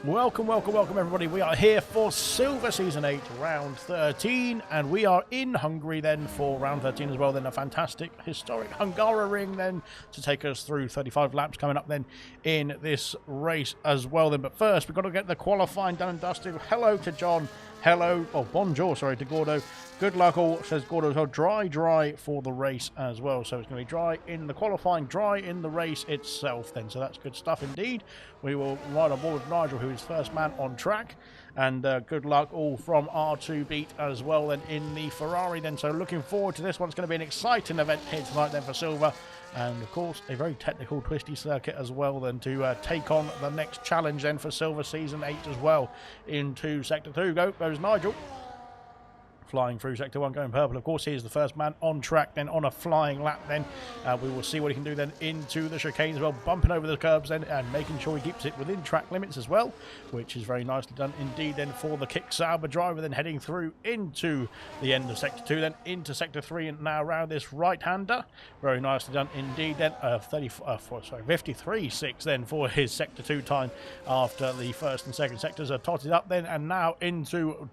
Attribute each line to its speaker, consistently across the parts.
Speaker 1: Welcome everybody. We are here for Silver Season 8 round 13, and we are in Hungary then for round 13 as well. Then a fantastic historic Hungaroring then to take us through 35 laps coming up then in this race as well then. But first we've got to get the qualifying done and dusted. Hello to John. Hello, bonjour, sorry, to Gordo. Good luck all, says Gordo as well. Dry for the race as well. So it's going to be dry in the qualifying, dry in the race itself then. So that's good stuff indeed. We will ride on board with Nigel, who is first man on track. and good luck all from R2 Beat as well then in the Ferrari then. So looking forward to this one. It's going to be an exciting event here tonight then for Silver, and of course a very technical twisty circuit as well then to take on the next challenge then for Silver Season 8 as well into Sector 2. Goes Nigel. Flying through Sector 1, going purple. Of course, he is the first man on track, then on a flying lap then. We will see what he can do then into the chicane as well, bumping over the curbs then and making sure he keeps it within track limits as well, which is very nicely done indeed then for the Kick Sauber driver, then heading through into the end of Sector 2, then into Sector 3 and now around this right-hander. Very nicely done indeed then. 53.6 then for his Sector 2 time after the first and second sectors are totted up then, and now into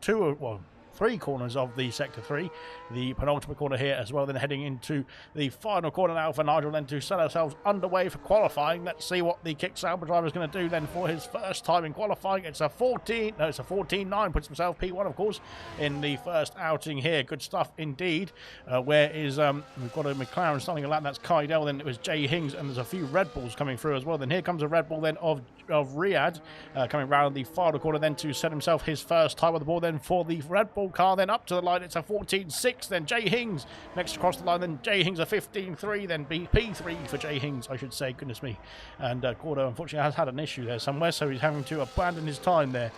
Speaker 1: three corners of the Sector 3, the penultimate corner here as well, then heading into the final corner now for Nigel then to set ourselves underway for qualifying. Let's see what the Kick Sauber driver is going to do then for his first time in qualifying. It's a 14.9, puts himself P1 of course in the first outing here. Good stuff indeed. Where is we've got a McLaren starting a lap, that's Kydell, then it was Jay Hings, and there's a few Red Bulls coming through as well. Then here comes a Red Bull then of Riyadh coming round the final corner then to set himself his first time on the board then for the Red Bull car, then up to the line. It's a 14.6, then Jay Hings next across the line, then Jay Hings a 15.3, then P3 for Jay Hings, I should say, goodness me. And Gordo unfortunately has had an issue there somewhere, so he's having to abandon his time there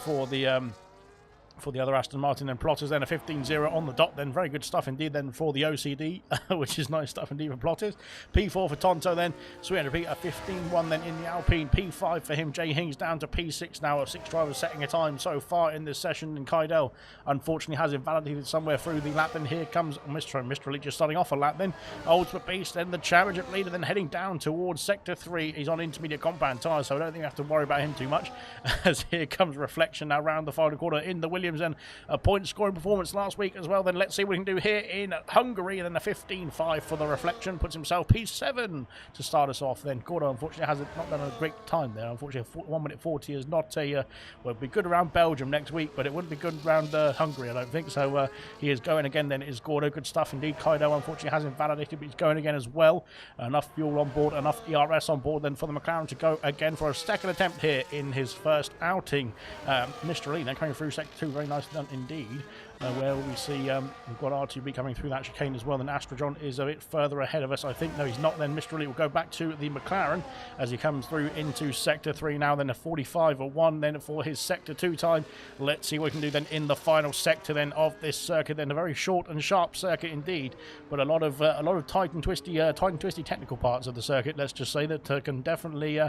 Speaker 1: for the other Aston Martin, and Plotters then a 15.0 on the dot then. Very good stuff indeed then for the OCD, which is nice stuff indeed for Plotters. P4 for Tonto then, Sweeter a 15.1 then in the Alpine. P5 for him. Jay Hings down to P6 now, 6 drivers setting a time so far in this session, and Kydell unfortunately has invalidated somewhere through the lap. Then here comes Mr. Elite just starting off a lap then. Ultimate Beast then the championship leader, then heading down towards Sector 3. He's on intermediate compound tyres, so I don't think we have to worry about him too much, as here comes Reflection now round the final corner in the Williams, and a point scoring performance last week as well. Then let's see what we can do here in Hungary. Then a 15.5 for the Reflection, puts himself P7 to start us off. Then Gordo unfortunately has not done a great time there. Unfortunately 1 minute 40 is not a well, it'll be good around Belgium next week, but it wouldn't be good around Hungary, I don't think. So he is going again then, is Gordo. Good stuff indeed. Kaido unfortunately has invalidated, but he's going again as well. Enough fuel on board, enough ERS on board then for the McLaren to go again for a second attempt here in his first outing. Mr. Lee then coming through Sector 2, very nicely done indeed. Where we see we've got R2B coming through that chicane as well. Then Astrojon is a bit further ahead of us, I think. No, he's not. Then Mr. Elite will go back to the McLaren as he comes through into Sector 3 now. Then a 45.1 then for his Sector 2 time. Let's see what we can do then in the final sector then of this circuit. Then a very short and sharp circuit indeed, but a lot of tight and twisty technical parts of the circuit. Let's just say that can definitely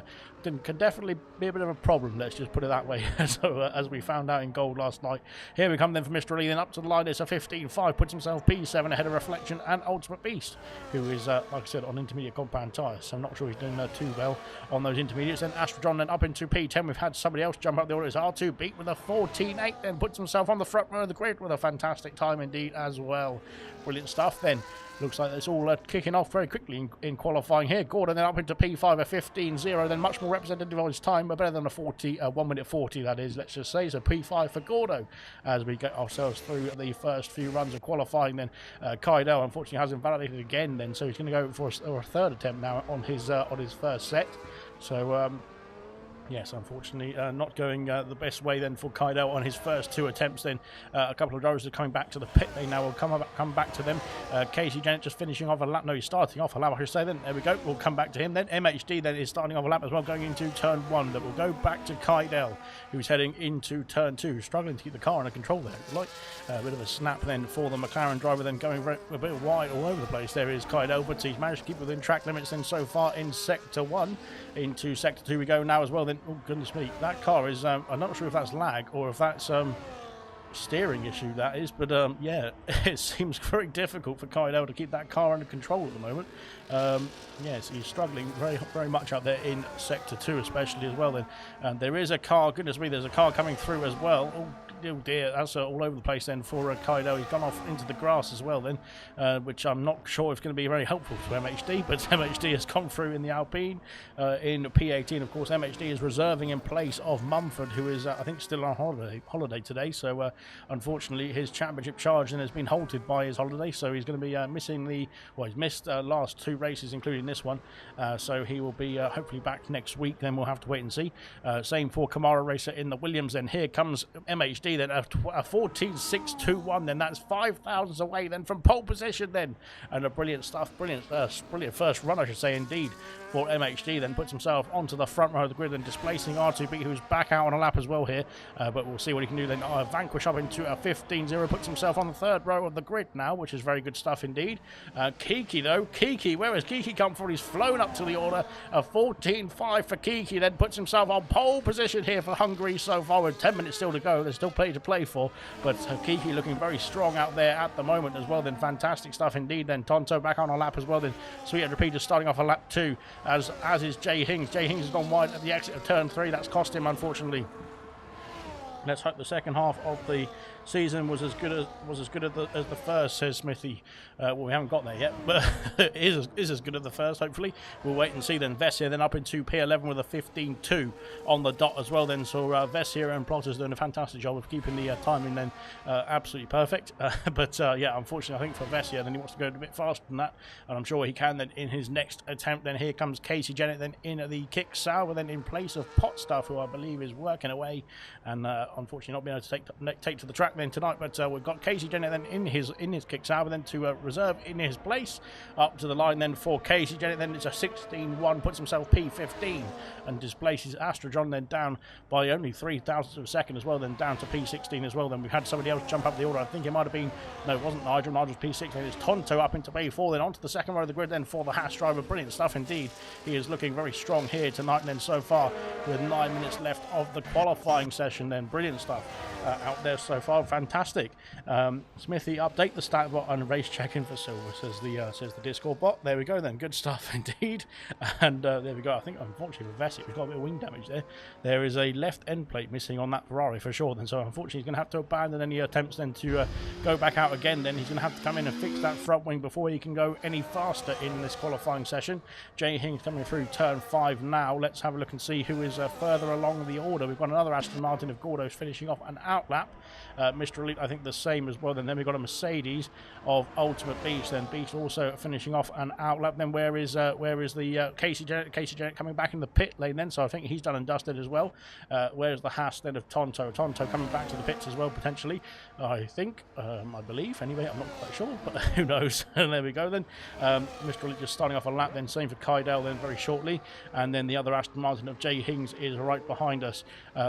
Speaker 1: be a bit of a problem. Let's just put it that way. So as we found out in gold last night. Here we come then for Mr. Elite. Then up to the line, it's a 15.5, puts himself P7 ahead of Reflection and Ultimate Beast, who is, like I said, on intermediate compound tyres, so I'm not sure he's doing too well on those intermediates. Then Astrojon then up into P10. We've had somebody else jump up the order. It's R2 Beat with a 14.8, then puts himself on the front row of the grid with a fantastic time indeed as well. Brilliant stuff then. Looks like it's all kicking off very quickly in qualifying here. Gordon then up into P5, a 15.0, then much more representative of his time, but better than a 1 minute 40, that is, let's just say. So P5 for Gordo as we get ourselves through the first few runs of qualifying. Then Kydell unfortunately has invalidated again then, so he's going to go for a third attempt now on his first set. So yes, unfortunately, not going the best way then for Kydell on his first 2 attempts. Then a couple of drivers are coming back to the pit. They now will come back to them. Casey Janet just finishing off a lap. No, he's starting off a lap, I should say. Then there we go. We'll come back to him. Then MHD then is starting off a lap as well, going into turn 1. That will go back to Kydell, who's heading into turn 2, struggling to keep the car under control there. Like a bit of a snap then for the McLaren driver, then going a bit wide all over the place. There is Kydell, but he's managed to keep within track limits then so far in Sector 1. Into Sector 2 we go now as well. Then, oh goodness me, that car is, I'm not sure if that's lag or if that's steering issue, that is, but yeah, it seems very difficult for Kydell to keep that car under control at the moment. Yes, he's struggling very much out there in Sector 2 especially as well then. And there is a car, goodness me, there's a car coming through as well. Oh, oh dear, that's all over the place then for Kaido. He's gone off into the grass as well then, which I'm not sure if going to be very helpful to MHD, but MHD has come through in the Alpine. In P18, of course, MHD is reserving in place of Mumford, who is, I think, still on holiday today. So, unfortunately, his championship charge then has been halted by his holiday. So he's going to be missing he's missed last 2 races, including this one. So he will be hopefully back next week. Then we'll have to wait and see. Same for Kamara Racer in the Williams. Then here comes MHD. Then a 14.621. Then that's 5 thousandths away. Then from pole position. Then and a brilliant stuff. Brilliant first run, I should say, indeed, for MHD. Then puts himself onto the front row of the grid and displacing R2B, who's back out on a lap as well here. But we'll see what he can do then. Vanquish up into a 15.0, puts himself on the 3rd row of the grid now, which is very good stuff indeed. Kiki though, where has Kiki come from? He's flown up to the order. A 14.5 for Kiki, then puts himself on pole position here for Hungary so far with 10 minutes still to go. There's still plenty to play for, but Kiki looking very strong out there at the moment as well. Then fantastic stuff indeed. Then Tonto back on a lap as well. Then Sweet Repeater starting off a lap 2, as is Jay Hings. Jay Hings has gone wide at the exit of turn 3. That's cost him, unfortunately. Let's hope the second half of the season was as good as the first, says Smithy. Well, we haven't got there yet, but it is as good as the first, hopefully. We'll wait and see then. Vessia then up into P11 with a 15.2 on the dot as well then. So Vessia and Plotters doing a fantastic job of keeping the timing then absolutely perfect. But yeah, unfortunately, I think for Vessia, then he wants to go a bit faster than that, and I'm sure he can then in his next attempt. Then here comes Casey Jennett then in the kick sour, then in place of Potstuff, who I believe is working away, and unfortunately not being able to take to the track then tonight. But we've got Casey Jennett then in his kick sour then to reserve in his place up to the line then for Casey Jennett. Then it's a 16.1, puts himself P15 and displaces Astrojohn then down by only 3 thousandths of a second as well, then down to P16 as well. Then we've had somebody else jump up the order. I think it might have been, no, it wasn't Nigel. Nigel's P6. Then it's Tonto up into P4, then onto the 2nd row of the grid then for the Haas driver. Brilliant stuff indeed. He is looking very strong here tonight and then so far with 9 minutes left of the qualifying session. Then brilliant stuff out there so far. Fantastic. Smithy, update the stat bot and race checking for silver, says the Discord bot. There we go then. Good stuff indeed. And there we go. I think unfortunately for Vessi, we've got a bit of wing damage there. There is a left end plate missing on that Ferrari for sure. Then so unfortunately he's going to have to abandon any attempts then to go back out again. Then he's going to have to come in and fix that front wing before he can go any faster in this qualifying session. Jay Hings coming through turn 5 now. Let's have a look and see who is further along the order. We've got another Aston Martin of Gordo's finishing off an out lap. Mr. Elite, I think the same as well. Then we've got a Mercedes of Ultimate Beast. Then Beast also finishing off an out lap. Then where is the Casey Jennett? Casey Jennett coming back in the pit lane then. So I think he's done and dusted as well. Where's the Haas then of Tonto? Tonto coming back to the pits as well potentially. I think, I believe. Anyway, I'm not quite sure, but who knows? And there we go then. Mr. Elite just starting off a lap. Then same for Kydale then very shortly. And then the other Aston Martin of Jay Hings is right behind us.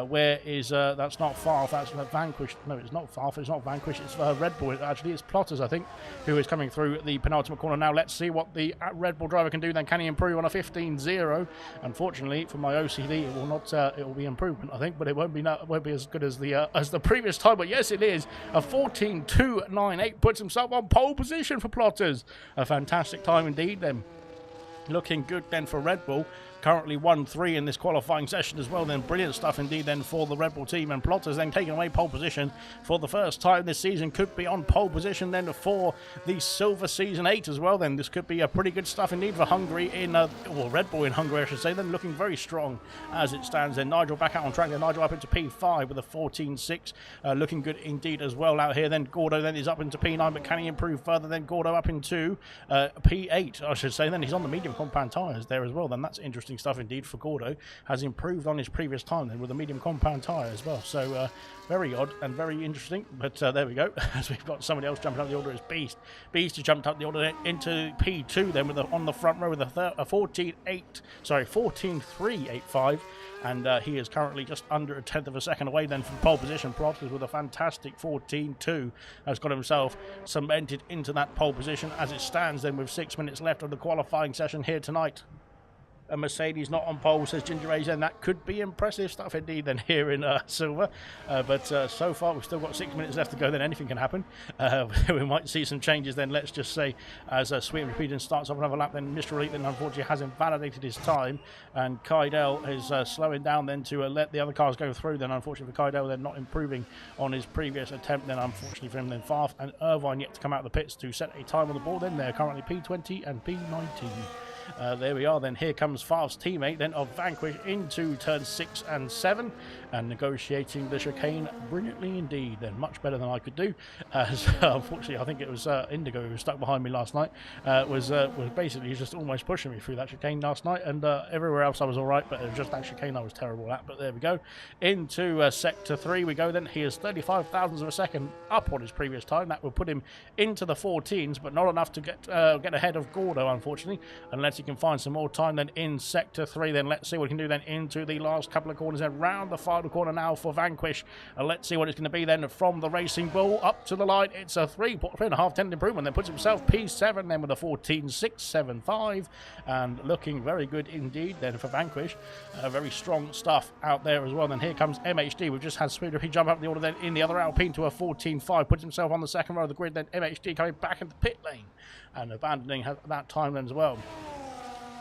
Speaker 1: Where is that's not far. That's Vanquish. No, it's not far. It's not Vanquish. It's Red Bull. Actually, it's Plotters, I think, who is coming through the penultimate corner now. Let's see what the Red Bull driver can do. Then can he improve on a 15.0? Unfortunately, for my OCD, it will not. It will be improvement, I think, but it won't be as good as the previous time. But yes, it is a 14.298. Puts himself on pole position for Plotters. A fantastic time indeed. Then looking good then for Red Bull. Currently 1-3 in this qualifying session as well. Then brilliant stuff indeed then for the Red Bull team, and Plotters then taking away pole position for the first time this season. Could be on pole position then for the Silver Season 8 as well. Then this could be a pretty good stuff indeed for Hungary in Red Bull in Hungary, I should say. Then looking very strong as it stands. Then Nigel back out on track. Then Nigel up into P5 with a 14.6, looking good indeed as well out here. Then Gordo then is up into P9, but can he improve further? Then Gordo up into P8, I should say. Then he's on the medium compound tyres there as well. Then that's interesting stuff indeed for Gordo. Has improved on his previous time then with a medium compound tyre as well. So very odd and very interesting. But there we go. As we've got somebody else jumping up the order is Beast. Beast has jumped up the order into P2 then with on the front row with a 14.385. And he is currently just under a tenth of a second away then from pole position. Plotters with a fantastic 14.2 has got himself cemented into that pole position as it stands then with 6 minutes left of the qualifying session here tonight. a Mercedes not on pole, says Ginger A's, and that could be impressive stuff indeed then here in silver. But so far we've still got 6 minutes left to go, then anything can happen. We might see some changes then, let's just say, as Sweet and Repeating starts off another lap. Then Mr. Elite then unfortunately has invalidated his time, and Kydell is slowing down then to let the other cars go through. Then unfortunately for Kydell, then not improving on his previous attempt. Then unfortunately for him, then Farf and Irvine yet to come out of the pits to set a time on the board. Then they're currently P20 and P19. There we are then. Here comes Farf's teammate then of Vanquish into turn 6 and 7 and negotiating the chicane brilliantly indeed. Then much better than I could do. Unfortunately, I think it was Indigo who was stuck behind me last night. Was basically just almost pushing me through that chicane last night, and everywhere else I was alright, but it was just that chicane I was terrible at. But there we go. Into sector 3 we go then. He is 35 thousandths of a second up on his previous time. That will put him into the 14s, but not enough to get ahead of Gordo, unfortunately, unless he can find some more time then in sector 3. Then let's see what he can do then into the last couple of corners, then round the final corner now for Vanquish. Let's see what it's going to be then from the Racing Bull up to the line. It's a 3.5 tenth improvement, then puts himself P7 then with a 14.675, and looking very good indeed then for Vanquish. Very strong stuff out there as well. Then here comes MHD. We've just had Speed Repeat jump up the order then in the other Alpine to a 14.5, puts himself on the second row of the grid. Then MHD coming back into pit lane and abandoning that time then as well.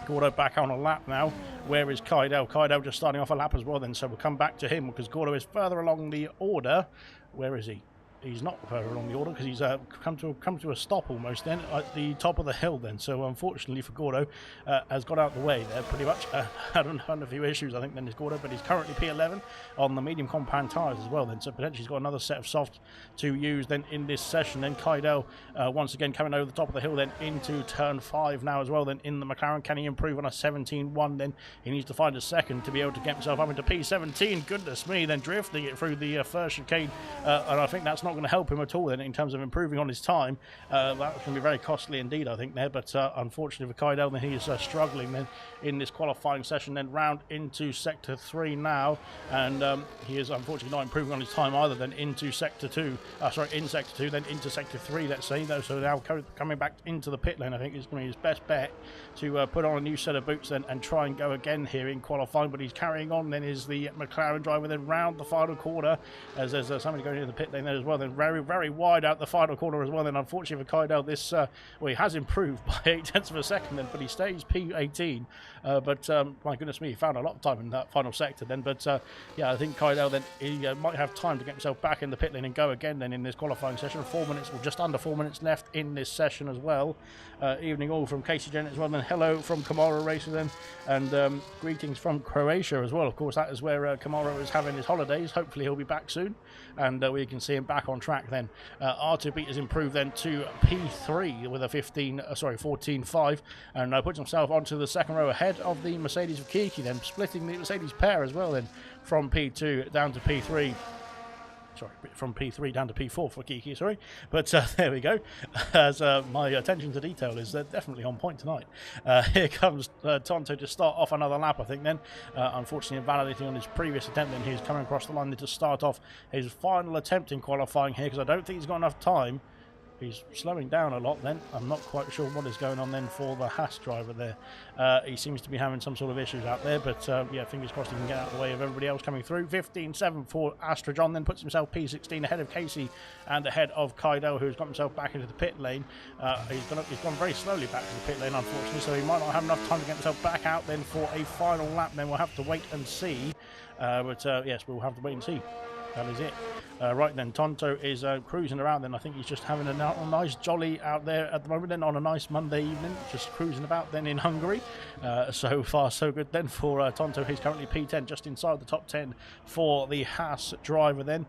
Speaker 1: Gordo back on a lap now. Where is Kydell? Kydell just starting off a lap as well then, so we'll come back to him because Gordo is further along the order. Where is he? He's not further along the order because he's come to a stop almost then at the top of the hill then. So unfortunately for Gordo, has got out of the way there pretty much. Had a few issues I think then is Gordo, but he's currently P11 on the medium compound tyres as well then. So potentially he's got another set of softs to use then in this session. Then Kydell once again coming over the top of the hill then into turn 5 now as well then in the McLaren. Can he improve on a 17.1 then? He needs to find a second to be able to get himself up into P17. Goodness me, then drifting it through the first chicane, and I think that's not going to help him at all then in terms of improving on his time. That's going to be very costly indeed I think there, but unfortunately for Kydell then he is struggling then in this qualifying session. Then round into sector 3 now, and he is unfortunately not improving on his time either then into sector 2, in sector 2 then into sector 3 let's say though. So now coming back into the pit lane I think is going to be his best bet to put on a new set of boots then and try and go again here in qualifying. But he's carrying on then is the McLaren driver then round the final corner as there's somebody going into the pit lane there as well. Then very wide out the final corner as well. Then unfortunately for Kydell, this well, he has improved by 8 tenths of a second then, but he stays P18. But my goodness me, he found a lot of time in that final sector then. But yeah, I think Kydell then he might have time to get himself back in the pit lane and go again then in this qualifying session. 4 minutes, or just under 4 minutes left in this session as well. Evening all from Casey Jennett as well. Then hello from Kamara Racer then, and greetings from Croatia as well. Of course, that is where Kamara is having his holidays. Hopefully he'll be back soon, and we can see him back on track then. R2B has improved then to P3 with a 14.5, and puts himself onto the second row ahead of the Mercedes of Kiki, then splitting the Mercedes pair as well then from P2 down to P3. Sorry, from P3 down to P4 for Kiki, sorry. But there we go. As my attention to detail is definitely on point tonight. Here comes Tonto to start off another lap, I think then. Unfortunately, invalidating on his previous attempt, then he's coming across the line to start off his final attempt in qualifying here, because I don't think he's got enough time. He's slowing down a lot then. I'm not quite sure what is going on then for the Haas driver there. He seems to be having some sort of issues out there, but yeah, fingers crossed he can get out of the way of everybody else coming through. 15.7 for Astra John, then puts himself P16 ahead of Casey and ahead of Kydell, who's got himself back into the pit lane. He's gone very slowly back to the pit lane, unfortunately, so he might not have enough time to get himself back out then for a final lap. Then we'll have to wait and see. But yes, we'll have to wait and see. That is it. Right then, Tonto is cruising around then. I think he's just having a nice jolly out there at the moment then on a nice Monday evening, just cruising about then in Hungary. So far so good then for Tonto. He's currently P10, just inside the top 10 for the Haas driver then.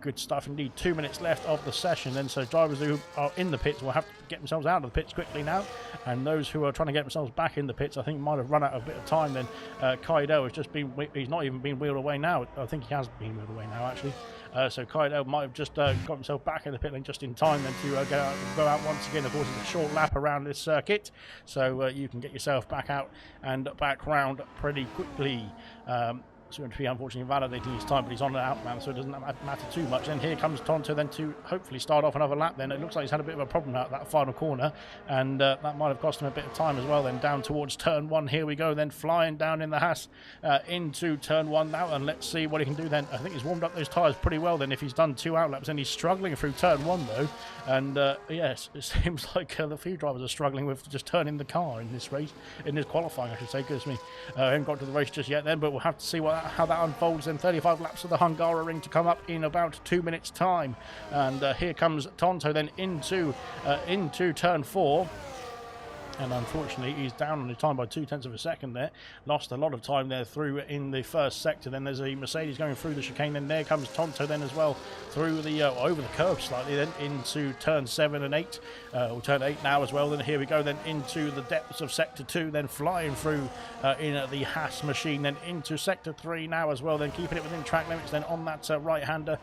Speaker 1: Good stuff indeed. 2 minutes left of the session then, so drivers who are in the pits will have to get themselves out of the pits quickly now, and those who are trying to get themselves back in the pits I think might have run out of a bit of time then. Kydell has just been, he's not even been wheeled away now. I think he has been wheeled away now actually. So Kydell might have just got himself back in the pit lane just in time then to go out once again. Of course, it's a short lap around this circuit, so you can get yourself back out and back round pretty quickly. 200p unfortunately invalidating his time, but he's on an outbound, so it doesn't matter too much. And here comes Tonto then to hopefully start off another lap. Then it looks like he's had a bit of a problem at that final corner, and that might have cost him a bit of time as well. Then down towards turn 1, here we go, then flying down in the Haas into turn 1 now, and let's see what he can do then. I think he's warmed up those tyres pretty well then if he's done 2 out laps, and he's struggling through turn 1 though. And yes, it seems like the few drivers are struggling with just turning the car in this race, in this qualifying I should say. Goodness me, I haven't got to the race just yet then, but we'll have to see how that unfolds. Then 35 laps of the Hungaroring to come up in about 2 minutes time. And here comes Tonto then into turn 4. And unfortunately, he's down on his time by 0.2 of a second there. Lost a lot of time there through in the first sector. Then there's a Mercedes going through the chicane. Then there comes Tonto then as well through the over the curb slightly. Then into turn 7 and 8, or turn 8 now as well. Then here we go. Then into the depths of sector 2. Then flying through in the Haas machine. Then into sector 3 now as well. Then keeping it within track limits. Then on that right-hander,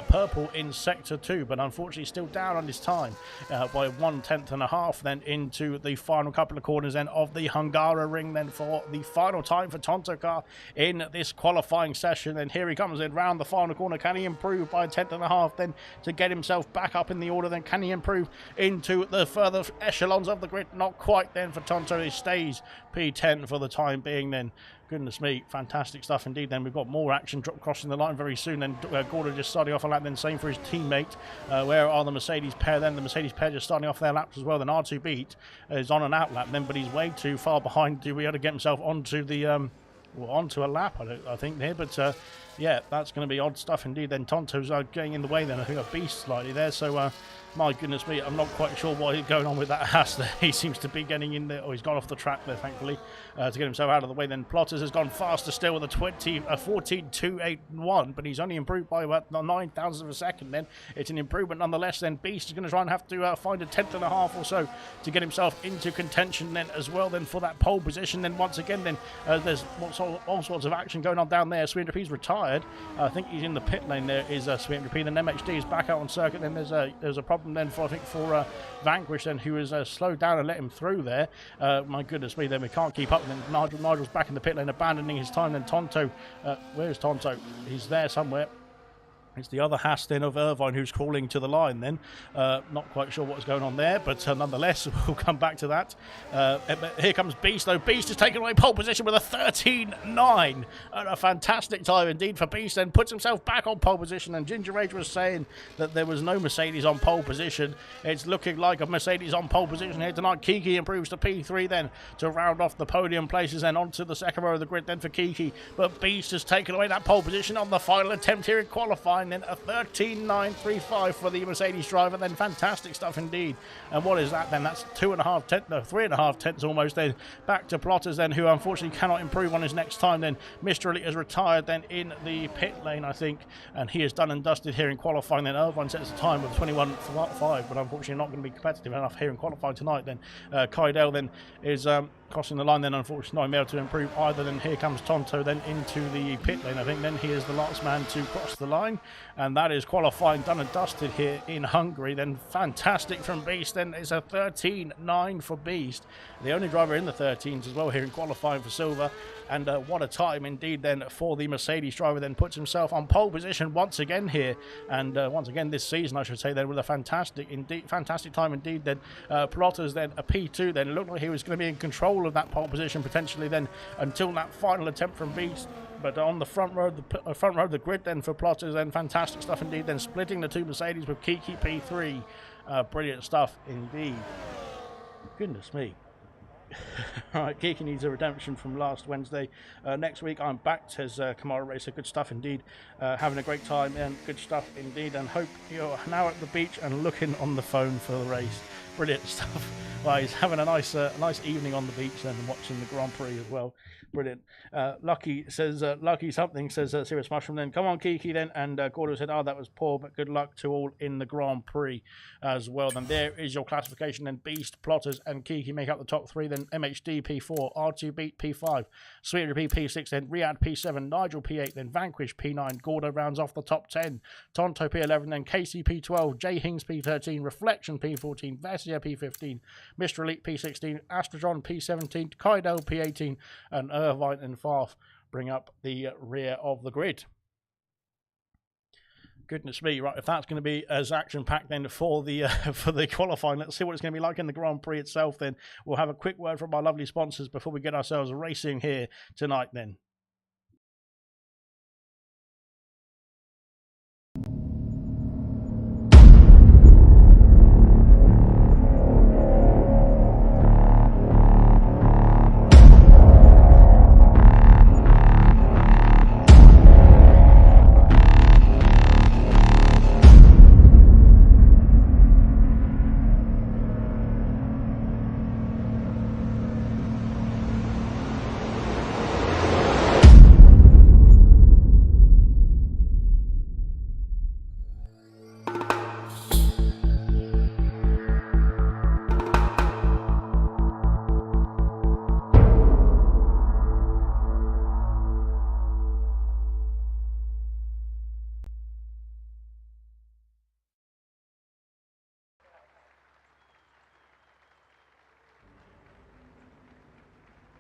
Speaker 1: purple in sector 2, but unfortunately still down on his time by 1/10.5. Then into the final couple of corners then of the Hungaroring then for the final time for Tonto car in this qualifying session. And here he comes in round the final corner. Can he improve by 1/10.5 then to get himself back up in the order? Then can he improve into the further echelons of the grid? Not quite then for Tonto. He stays P10 for the time being then. Goodness me, fantastic stuff indeed. Then we've got more action crossing the line very soon. Then Gordo just starting off a lap, then same for his teammate. Where are the Mercedes pair then? The Mercedes pair just starting off their laps as well. Then R2 Beat is on an out lap then, but he's way too far behind to be able to get himself onto the onto a lap, I think there. But yeah, that's going to be odd stuff indeed. Then Tonto's getting in the way then. I think a beast slightly there. So my goodness me, I'm not quite sure what is going on with that Haas there. He seems to be getting in there, or he's gone off the track there, thankfully, to get himself out of the way. Then Plotters has gone faster still with a 14.281, but he's only improved by about 9,000 of a second then. It's an improvement nonetheless. Then Beast is going to try and have to find a 1/10.5 or so to get himself into contention then as well then for that pole position. Then once again then there's all sorts of action going on down there. Sweet retired. I think he's in the pit lane there is Sweet. Then MHD is back out on circuit. Then there's a problem then for Vanquish then, who is slowed down and let him through there. My goodness me, then we can't keep up. Then Nigel's back in the pit lane abandoning his time. Then Tonto, where's Tonto? He's there somewhere. It's the other Haas then of Irvine who's crawling to the line then. Not quite sure what's going on there, but nonetheless, we'll come back to that. Here comes Beast, though. Beast has taken away pole position with a 13.9. And a fantastic time indeed for Beast, and puts himself back on pole position. And Ginger Rage was saying that there was no Mercedes on pole position. It's looking like a Mercedes on pole position here tonight. Kiki improves to P3 then to round off the podium places, then onto the second row of the grid then for Kiki. But Beast has taken away that pole position on the final attempt here in qualifying. Then a 13.935 for the Mercedes driver. Then fantastic stuff indeed. And what is that then? That's 3.5 tenths almost then back to Plotters then, who unfortunately cannot improve on his next time. Then Mr. Elite has retired then in the pit lane, I think, and he is done and dusted here in qualifying. Then Irvine sets a time of 21.5, but unfortunately not going to be competitive enough here in qualifying tonight. Then Kaidel then is crossing the line, then unfortunately not able to improve either. Then here comes Tonto then into the pit lane, I think. Then he is the last man to cross the line, and that is qualifying done and dusted here in Hungary. Then fantastic from Beast. Then it's a 13.9 for Beast, the only driver in the 13s as well here in qualifying for silver. And what a time indeed then for the Mercedes driver. Then puts himself on pole position once again here, and once again this season I should say, then with a fantastic time indeed. Then Plotters then a P2. Then it looked like he was going to be in control of that pole position potentially then until that final attempt from Beast. But on the front row of the grid then for Plotters, then fantastic stuff indeed. Then splitting the two Mercedes with Kiki P3. Brilliant stuff indeed. Goodness me. Alright, Kiki needs a redemption from last Wednesday. Next week I'm back, says Kamara Racer. Good stuff indeed. Having a great time and good stuff indeed. And hope you're now at the beach and looking on the phone for the race. Brilliant stuff. Well, he's having a nice evening on the beach and watching the Grand Prix as well. Brilliant. Lucky says, Lucky something says, Serious Mushroom then. Come on, Kiki then. And Gordo said, oh, that was poor, but good luck to all in the Grand Prix as well. Then there is your classification. Then Beast, Plotters, and Kiki make up the top three. Then MHD P4, R2 Beat P5, Sweet P6, then Riyadh P7, Nigel P8, then Vanquish P9. Gordo rounds off the top 10. Tonto P11, then Casey P12, J Hings P13, Reflection P14, Vessia P15, Mr. Elite P16, Astrotron P17, Kaidel P18, and Irvine and Farf bring up the rear of the grid. Goodness me, right, if that's going to be as action-packed then for the qualifying, let's see what it's going to be like in the Grand Prix itself then. We'll have a quick word from our lovely sponsors before we get ourselves racing here tonight then.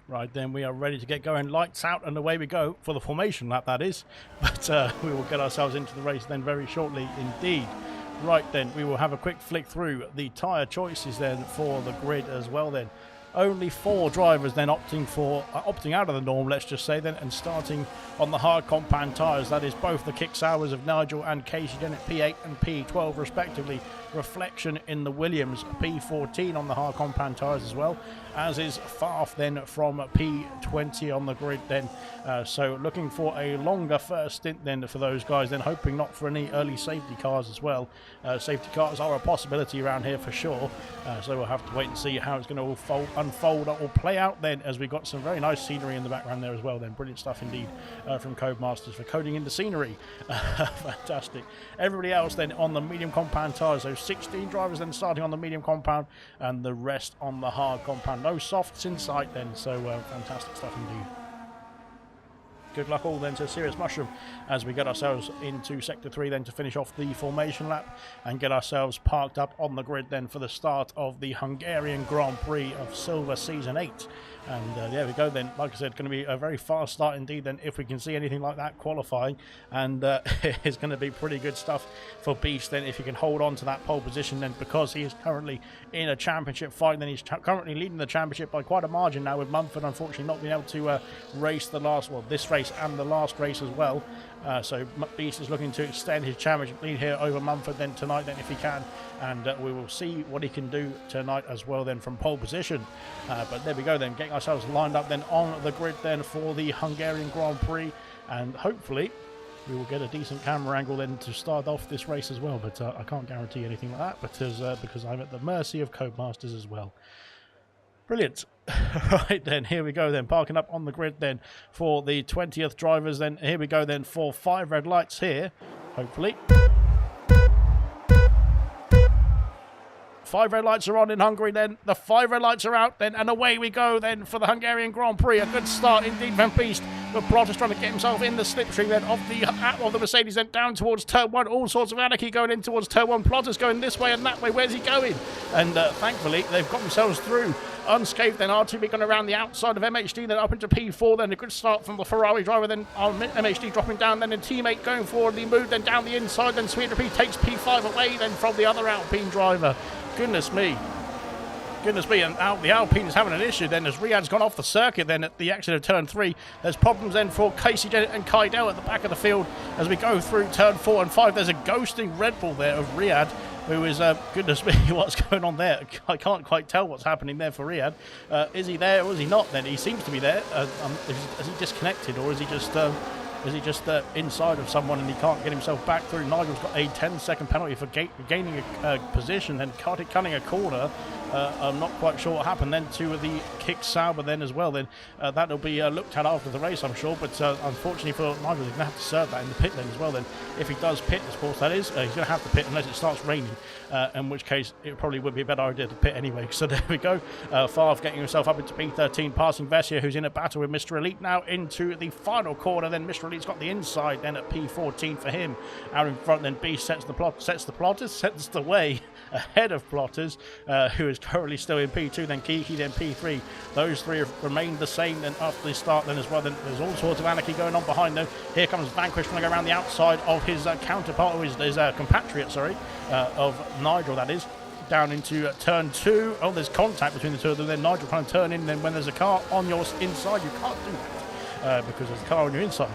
Speaker 1: Right, then we are ready to get going. Lights out and away we go for the formation lap, that is. But we will get ourselves into the race then very shortly indeed. Right then, we will have a quick flick through the tyre choices then for the grid as well then. Only 4 drivers then opting out of the norm, let's just say then, and starting on the hard compound tyres. That is both the kick sours of Nigel and Casey Dennett, P8 and P12 respectively. Reflection in the Williams, P14 on the hard compound tyres as well, as is Farf then from P20 on the grid then. So looking for a longer first stint then for those guys, then hoping not for any early safety cars as well. Safety cars are a possibility around here for sure, so we'll have to wait and see how it's going to unfold or play out then, as we got some very nice scenery in the background there as well then. Brilliant stuff indeed from Codemasters for coding in the scenery. Fantastic. Everybody else then on the medium compound tyres, so 16 drivers then starting on the medium compound and the rest on the hard compound. No softs in sight then, so fantastic stuff indeed. Good luck all then to Serious Mushroom as we get ourselves into Sector 3 then to finish off the formation lap and get ourselves parked up on the grid then for the start of the Hungarian Grand Prix of Silver Season 8. And there we go then. Like I said, going to be a very fast start indeed then, if we can see anything like that qualifying. And it's going to be pretty good stuff for Beast then, if he can hold on to that pole position then, because he is currently in a championship fight. Then he's currently leading the championship by quite a margin now, with Mumford unfortunately not being able to race this race and the last race as well. So Beast is looking to extend his championship lead here over Mumford then tonight then, if he can, and we will see what he can do tonight as well then from pole position. But there we go then, getting ourselves lined up then on the grid then for the Hungarian Grand Prix, and hopefully we will get a decent camera angle then to start off this race as well. But I can't guarantee anything like that because I'm at the mercy of Codemasters as well. Brilliant. Right then, here we go then, parking up on the grid then for the 20th drivers then. Here we go then for 5 red lights here, hopefully. 5 red lights are on in Hungary then. The 5 red lights are out then, and away we go then for the Hungarian Grand Prix. A good start indeed from Beast, but Plotter's trying to get himself in the slipstream then of the Mercedes then down towards turn 1. All sorts of anarchy going in towards turn 1. Plotter's going this way and that way. Where's he going? And thankfully they've got themselves through unscathed. Then R2B going around the outside of MHD then up into P4. Then a good start from the Ferrari driver then on MHD dropping down. Then a teammate going forward. The move then down the inside. Then Sweet P takes P5 away then from the other Alpine driver. Goodness me. Goodness me, and the Alpine is having an issue then as Riyad's gone off the circuit then at the exit of turn 3. There's problems then for Casey Dennett and Kydell at the back of the field as we go through turn 4 and 5. There's a ghosting Red Bull there of Riyad, who is, goodness me, what's going on there? I can't quite tell what's happening there for Riyad. Is he there or is he not then? He seems to be there. Is he disconnected, or is he just... inside of someone and he can't get himself back through? Nigel's got a 10-second penalty for gaining a position and cutting a corner. I'm not quite sure what happened then to the kick Sauber then as well. Then that'll be looked at after the race, I'm sure. But unfortunately for Nigel, he's going to have to serve that in the pit then as well. Then if he does pit, of course that is, he's going to have to pit unless it starts raining. In which case it probably would be a better idea to pit anyway. So there we go. Favre getting himself up into P13, passing Vessia, who's in a battle with Mr. Elite now into the final corner. Then Mr. Elite's got the inside then at P14 for him. Out in front then Beast sets the way ahead of Plotters, who is currently still in P2, then Kiki, then P3. Those three have remained the same then after the start then as well. Then there's all sorts of anarchy going on behind them. Here comes Vanquish trying to go around the outside of his counterpart, or his compatriot, sorry, of Nigel, that is. Down into turn 2. Oh, there's contact between the two of them. Then Nigel trying to turn in. Then when there's a car on your inside, you can't do that because there's a car on your inside.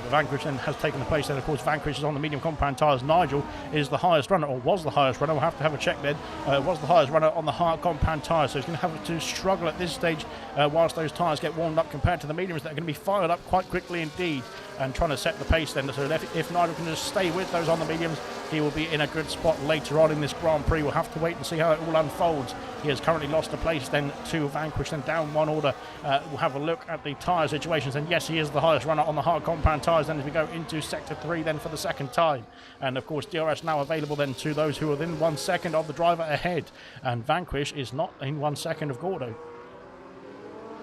Speaker 1: Vanquish then has taken the place. Then, of course, Vanquish is on the medium compound tyres. Nigel is the highest runner, or was the highest runner. We'll have to have a check then. Was the highest runner on the hard compound tyres. So he's going to have to struggle at this stage whilst those tyres get warmed up compared to the mediums that are going to be fired up quite quickly indeed. And trying to set the pace then. So if Nigel can just stay with those on the mediums, he will be in a good spot later on in this Grand Prix. We'll have to wait and see how it all unfolds. He has currently lost a place then to Vanquish, then down one order. We'll have a look at the tyre situations. And yes, he is the highest runner on the hard compound tyres then as we go into Sector 3 then for the second time. And of course, DRS now available then to those who are within 1 second of the driver ahead. And Vanquish is not in 1 second of Gordo.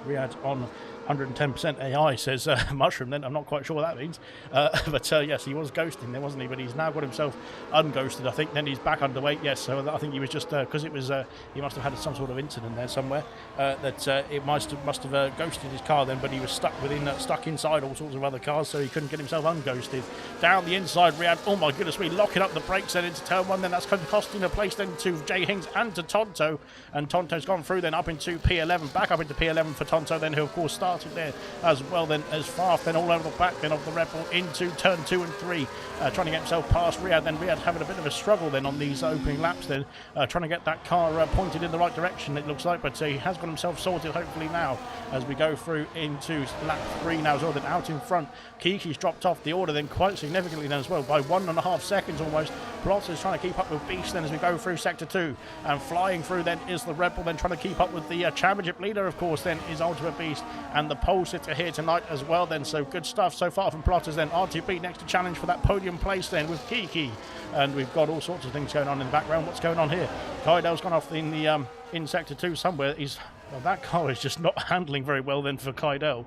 Speaker 1: Riyadh on 110% AI, says Mushroom then. I'm not quite sure what that means. But yes, he was ghosting there, wasn't he? But he's now got himself unghosted, I think. Then he's back underway. Yes, so I think he was just, because it was, he must have had some sort of incident there somewhere, that it must have ghosted his car then, but he was stuck inside all sorts of other cars, so he couldn't get himself unghosted. Down the inside, Riyadh, oh my goodness me, locking up the brakes then into turn 1, then that's costing a place then to Jay Hings and to Tonto. And Tonto's gone through then up into P11, back up into P11 for Tonto then, who of course started there as well then as Faf then all over the back then of the Red Bull into turn 2 and 3, trying to get himself past Riyadh. Then Riyadh having a bit of a struggle then on these opening laps then, trying to get that car pointed in the right direction, it looks like, but he has got himself sorted hopefully now as we go through into lap 3 now as well. Then out in front, Kiki's dropped off the order then quite significantly then as well by 1.5 seconds almost. Plots is trying to keep up with Beast then as we go through sector 2, and flying through then is the Red Bull, then trying to keep up with the championship leader of course then is Ultimate Beast and the pole sitter here tonight as well then. So good stuff so far from Plotters then. R2B next to challenge for that podium place then with Kiki, and we've got all sorts of things going on in the background. What's going on here? Kaidel's gone off in the in sector 2 somewhere. Well, that car is just not handling very well then for Kaidel,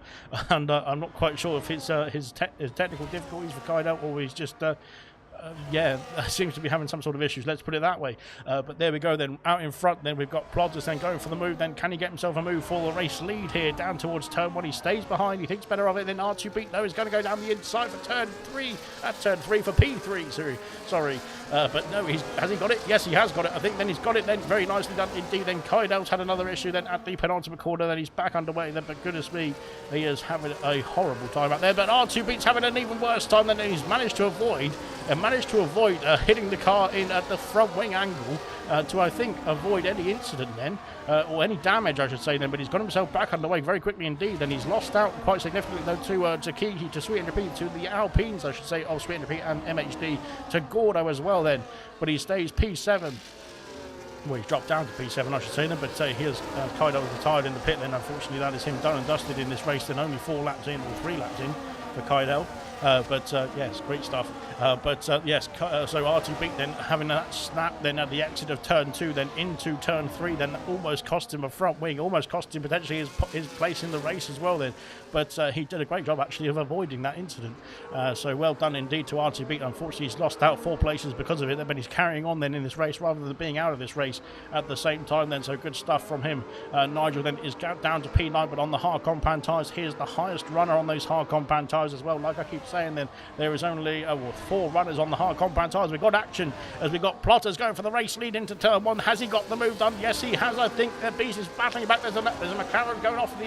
Speaker 1: and I'm not quite sure if it's his technical difficulties for Kaidel, or he's just yeah, seems to be having some sort of issues, let's put it that way. But there we go then. Out in front then we've got Plotters then going for the move. Then can he get himself a move for the race lead here down towards turn 1? He stays behind, he thinks better of it. Then R2B though is going to go down the inside for turn 3. At turn 3 for P3, sorry. But no, has he got it? Yes, he has got it. I think then he's got it then. Very nicely done indeed. Then Kaidel's had another issue then at the penultimate corner. Then he's back underway then, but goodness me, he is having a horrible time out there. But R2B's having an even worse time than he's managed to avoid. Hitting the car in at the front wing angle to, I think, avoid any incident then, or any damage, I should say then. But he's got himself back underway very quickly indeed. And he's lost out quite significantly though to Kiki, to Sweet P, to the Alpines, I should say, of Sweet P and MHD, to Gordo as well then. But he stays P7. Well, he's dropped down to P7, I should say then, but here's Kaido retired in the pit then. Unfortunately, that is him done and dusted in this race then, only 4 laps in, or 3 laps in for Kaido. Yes, great stuff. Yes, so R2B then having that snap then at the exit of turn 2, then into turn 3, then almost cost him a front wing, almost cost him potentially his place in the race as well then. But he did a great job actually of avoiding that incident. So well done indeed to R2B. Unfortunately, he's lost out 4 places because of it, but he's carrying on then in this race rather than being out of this race at the same time then. So good stuff from him. Nigel then is down to P9, but on the hard compound tyres, here's the highest runner on those hard compound tyres as well. Like I keep saying then, there is only 4 runners on the hard compound tyres. We've got action as we got Plotters going for the race lead into turn 1. Has he got the move done? Yes, he has. I think Beast is battling back. There's a McLaren going off the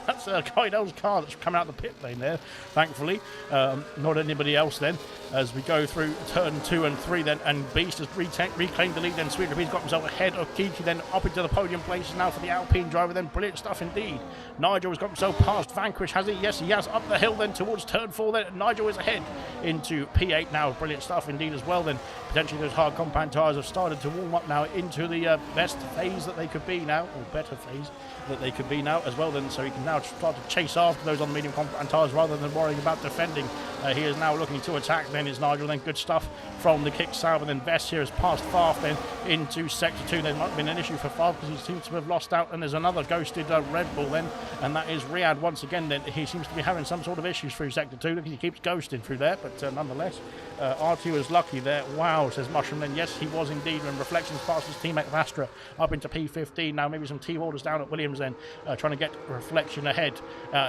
Speaker 1: that's Kaidel's car that's coming out the pit lane there, thankfully. Not anybody else then as we go through turn 2 and 3 then, and Beast has reclaimed the lead then. Sweet He's got himself ahead of Kiki then, up into the podium places now for the Alpine driver then. Brilliant stuff indeed. Nigel has got himself past Vanquish, has he? Yes, he has. Up the hill then towards turn 4 then. Nigel is ahead into P8 now. Brilliant stuff indeed as well then. Potentially those hard compound tyres have started to warm up now into the best phase that they could be now, or better phase that they could be now as well then. So he can now start to chase after those on the medium compound tyres rather than worrying about defending He is now looking to attack. Then is Nigel. Then good stuff from the kick salve. And then Vest here has passed Farf then into Sector 2. There might have been an issue for Farf because he seems to have lost out. And there's another ghosted Red Bull then. And that is Riyadh once again. Then he seems to be having some sort of issues through Sector 2 because he keeps ghosting through there. But nonetheless, R2 is lucky there. Wow, says Mushroom. Then yes, he was indeed when Reflections passed his teammate Astra up into P15. Now maybe some T-Warders down at Williams then trying to get Reflection ahead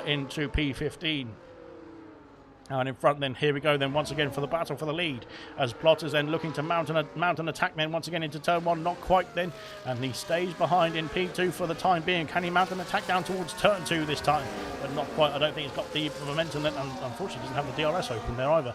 Speaker 1: into P15. And in front then, here we go then once again for the battle for the lead as Plotters then looking to mount an attack then once again into turn 1, not quite then, and he stays behind in P2 for the time being. Can he mount an attack down towards turn 2 this time? But not quite. I don't think he's got the momentum then, and unfortunately doesn't have the DRS open there either.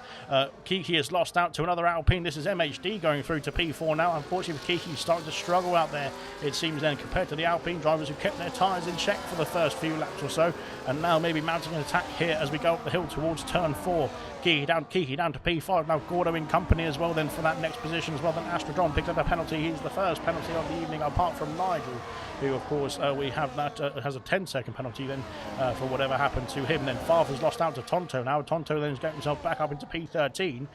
Speaker 1: Kiki has lost out to another Alpine. This is MHD going through to P4 now. Unfortunately Kiki starting to struggle out there, it seems then, compared to the Alpine drivers who kept their tyres in check for the first few laps or so, and now maybe mounting an attack here as we go up the hill towards turn 4. Kiki down to P5. Now Gordo in company as well then for that next position as well. Then Astrodron picked up a penalty. He's the first penalty of the evening apart from Nigel, who of course we have that has a 10-second penalty then for whatever happened to him. Then Farf has lost out to Tonto. Now Tonto then is getting himself back up into P13.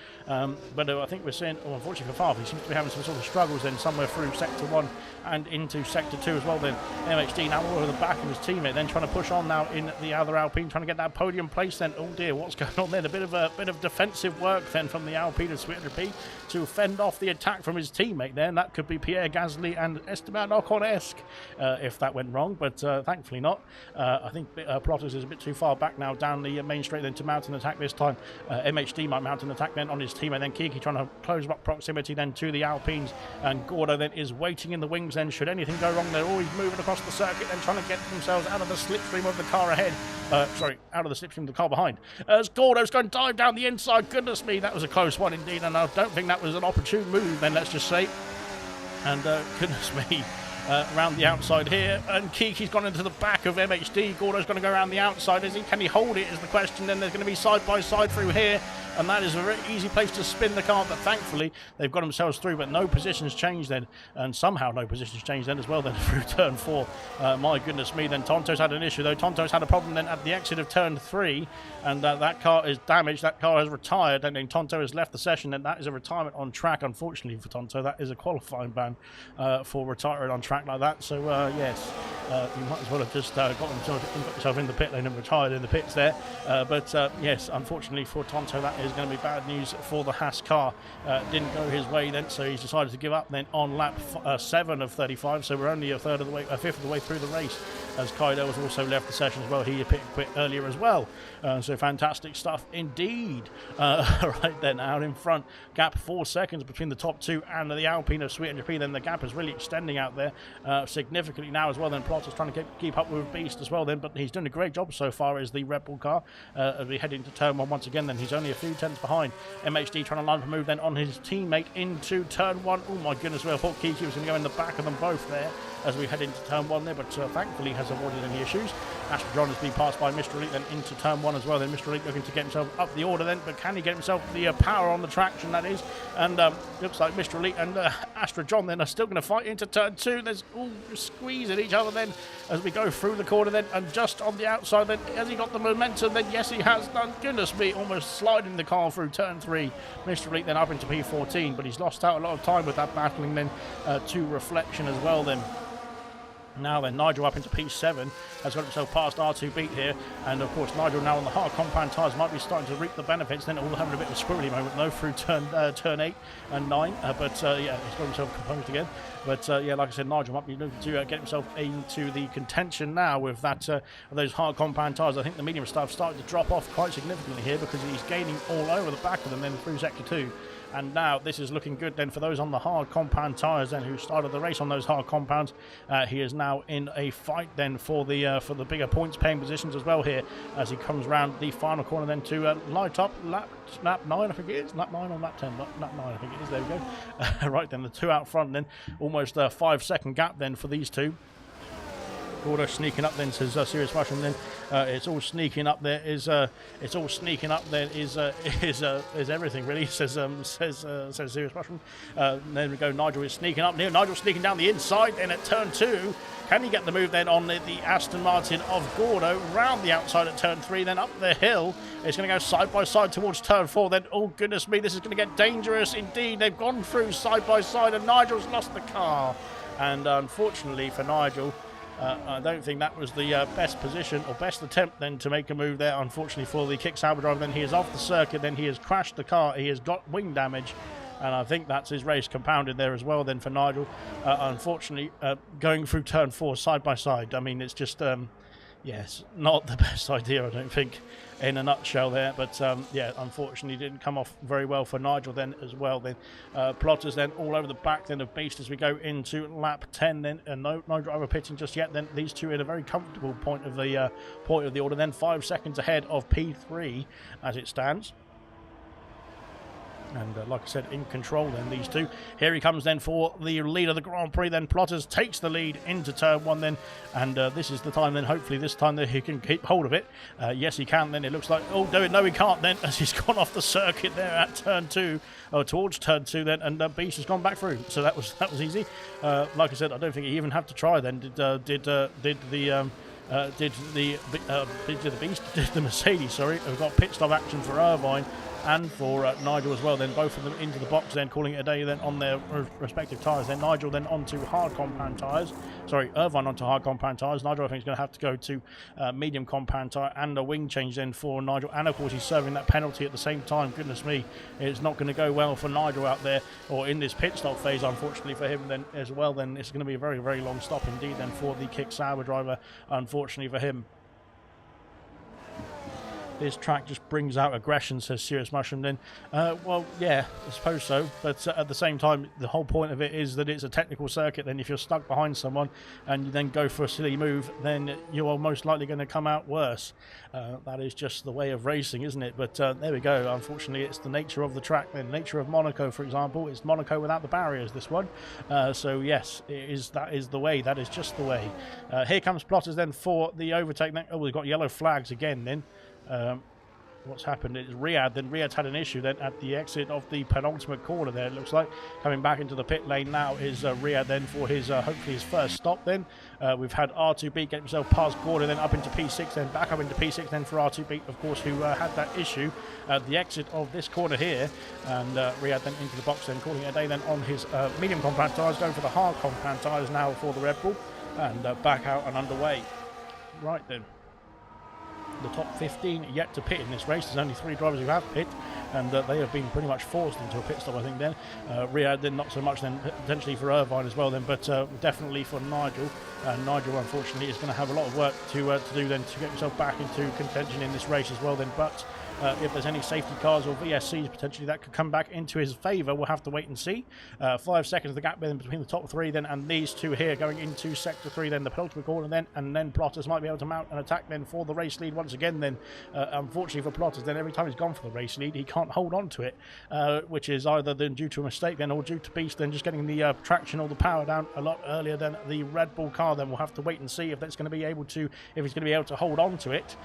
Speaker 1: But I think we're seeing, unfortunately for Farf, he seems to be having some sort of struggles then somewhere through Sector 1 and into Sector 2 as well. Then MHD now over the back of his teammate, then trying to push on now in the other Alpine, trying to get that podium place then. Oh dear, what's going on there? A bit of defensive work then from the Alpine of Switzerland to fend off the attack from his teammate there, and that could be Pierre Gasly and Esteban Ocon-esque if that went wrong, but thankfully not. I think Plotters is a bit too far back now down the main straight then to mount an attack this time. MHD might mount an attack then on his teammate, then Kiki trying to close up proximity then to the Alpines, and Gordo then is waiting in the wings then should anything go wrong. They're always moving across the circuit and trying to get themselves out of the slipstream of the car ahead. Out of the slipstream of the car behind. As Gordo's going to dive down the inside. Goodness me, that was a close one indeed, and I don't think that was an opportune move then, let's just say. And goodness me, around the outside here, and Kiki's gone into the back of MHD. Gordo's going to go around the outside. Can he hold it is the question. Then there's going to be side by side through here, and that is a very easy place to spin the car, but thankfully they've got themselves through, but no positions changed then, and somehow no positions changed then as well then through turn 4. My goodness me, then Tonto's had an issue though. Tonto's had a problem then at the exit of turn 3, and that car is damaged. That car has retired, and then Tonto has left the session, and that is a retirement on track. Unfortunately for Tonto, that is a qualifying ban for retiring on track like that. So yes, you might as well have just got himself in the pit lane and retired in the pits there. But yes, unfortunately for Tonto, that is going to be bad news for the Haas car. Didn't go his way then, so he's decided to give up then on lap 7 of 35. So we're only a fifth of the way through the race, as Kaido has also left the session as well. He quit earlier as well. So fantastic stuff indeed. Right then, out in front, gap 4 seconds between the top 2 and the Alpine of Sweet and Japan. Then the gap is really extending out there significantly now as well. Then Plotters trying to keep up with Beast as well then, but he's doing a great job so far as the Red Bull car. As we head into turn 1 once again, then he's only a few tenths behind. MHD trying to line up a move then on his teammate into turn 1. Oh my goodness, well, I thought Kiki was going to go in the back of them both there as we head into turn 1 there, but thankfully has avoided any issues. Astrodron has been passed by Mr. Elite then into turn 1 as well. Then Mr. Elite looking to get himself up the order then, but can he get himself the power on the traction, that is? And looks like Mr. Elite and Astrodron then are still going to fight into turn 2. There's all squeezing each other then as we go through the corner then, and just on the outside then, has he got the momentum? Then yes, he has done. Goodness me, almost sliding the car through turn 3. Mr. Elite then up into P14, but he's lost out a lot of time with that battling then to Reflection as well then. Now then, Nigel up into P7 has got himself past R2 beat here, and of course Nigel now on the hard compound tyres might be starting to reap the benefits. Then all having a bit of a squirrely moment though through turn 8 and 9, but yeah, he's got himself composed again. But yeah, like I said, Nigel might be looking to get himself into the contention now with that those hard compound tyres. I think the medium stuff started to drop off quite significantly here because he's gaining all over the back of them then through sector 2. And now this is looking good then for those on the hard compound tyres then who started the race on those hard compounds. He is now in a fight then for the bigger points paying positions as well here as he comes round the final corner then to light up lap 9, I think it is. Lap 9 or lap 10? Lap 9, I think it is. There we go. Right then, the two out front then. Almost a 5-second gap then for these two. Gordo sneaking up then, says Serious Russian. Then it's all sneaking up there is everything really, says Serious Russian. Then we go, Nigel is sneaking up. Nigel sneaking down the inside. Then at turn 2, can he get the move then on the Aston Martin of Gordo round the outside at turn 3, then up the hill? It's going to go side by side towards turn 4. Then, oh goodness me, this is going to get dangerous indeed. They've gone through side by side, and Nigel's lost the car. And unfortunately for Nigel, I don't think that was the best position or best attempt then to make a move there. Unfortunately for the kick sauber driver, then he is off the circuit. Then he has crashed the car. He has got wing damage. And I think that's his race compounded there as well then for Nigel. Unfortunately, going through turn 4 side by side, I mean, it's just, yes, not the best idea, I don't think, in a nutshell there. But, yeah, unfortunately didn't come off very well for Nigel then as well. Then Plotters then all over the back then of Beast as we go into lap 10 then. No driver pitting just yet. Then these two in a very comfortable point of the order. Then 5 seconds ahead of P3 as it stands. And like I said, in control then, these two. Here he comes then for the lead of the Grand Prix. Then Plotters takes the lead into turn 1 then. And this is the time then, hopefully this time that he can keep hold of it. Yes, he can then. It looks like, oh, no, he can't then, as he's gone off the circuit there at turn 2. Or towards turn 2 then. And Beast has gone back through. So that was easy. Like I said, I don't think he even had to try then. Did the Mercedes, sorry, have got pit stop action for Irvine and for Nigel as well. Then both of them into the box then, calling it a day then on their respective tyres. Then Nigel then onto hard compound tyres. Sorry, Irvine onto hard compound tyres. Nigel I think is going to have to go to medium compound tyre and a wing change then for Nigel. And of course he's serving that penalty at the same time. Goodness me, it's not going to go well for Nigel out there, or in this pit stop phase, unfortunately for him then as well. Then it's going to be a very, very long stop indeed then for the kick sauber driver, unfortunately for him. This track just brings out aggression, says Serious Mushroom. Then, well, yeah, I suppose so. But at the same time, the whole point of it is that it's a technical circuit. Then if you're stuck behind someone and you then go for a silly move, then you are most likely going to come out worse. That is just the way of racing, isn't it? But there we go. Unfortunately, it's the nature of the track. The nature of Monaco, for example. It's Monaco without the barriers, this one. So, yes, that is the way. That is just the way. Here comes Plotters then for the overtake. Oh, we've got yellow flags again then. What's happened is Riyad's had an issue then at the exit of the penultimate corner there, it looks like. Coming back into the pit lane now is Riyad then for his hopefully his first stop then. We've had R2B get himself past Gordo, then up into P6, then back up into P6 then for R2B, of course, who had that issue at the exit of this corner here. And Riyad then into the box then, calling it a day then on his medium compound tyres, going for the hard compound tyres now for the Red Bull, and back out and underway. Right then. The top 15 yet to pit in this race. There's only 3 drivers who have pit, and they have been pretty much forced into a pit stop, I think, then. Riyad then not so much then, potentially for Irvine as well then, but definitely for Nigel. Nigel, unfortunately, is going to have a lot of work to do then to get himself back into contention in this race as well then, but if there's any safety cars or VSCs potentially that could come back into his favour, we'll have to wait and see. 5 seconds the gap then between the top 3 then and these two here going into sector 3 then, the penultimate corner then, and then Plotters might be able to mount an attack then for the race lead once again then. Unfortunately for Plotters then, every time he's gone for the race lead he can't hold on to it, which is either then due to a mistake then or due to Beast then just getting the traction or the power down a lot earlier than the Red Bull car. Then we'll have to wait and see if that's going to be able to, if he's going to be able to hold on to it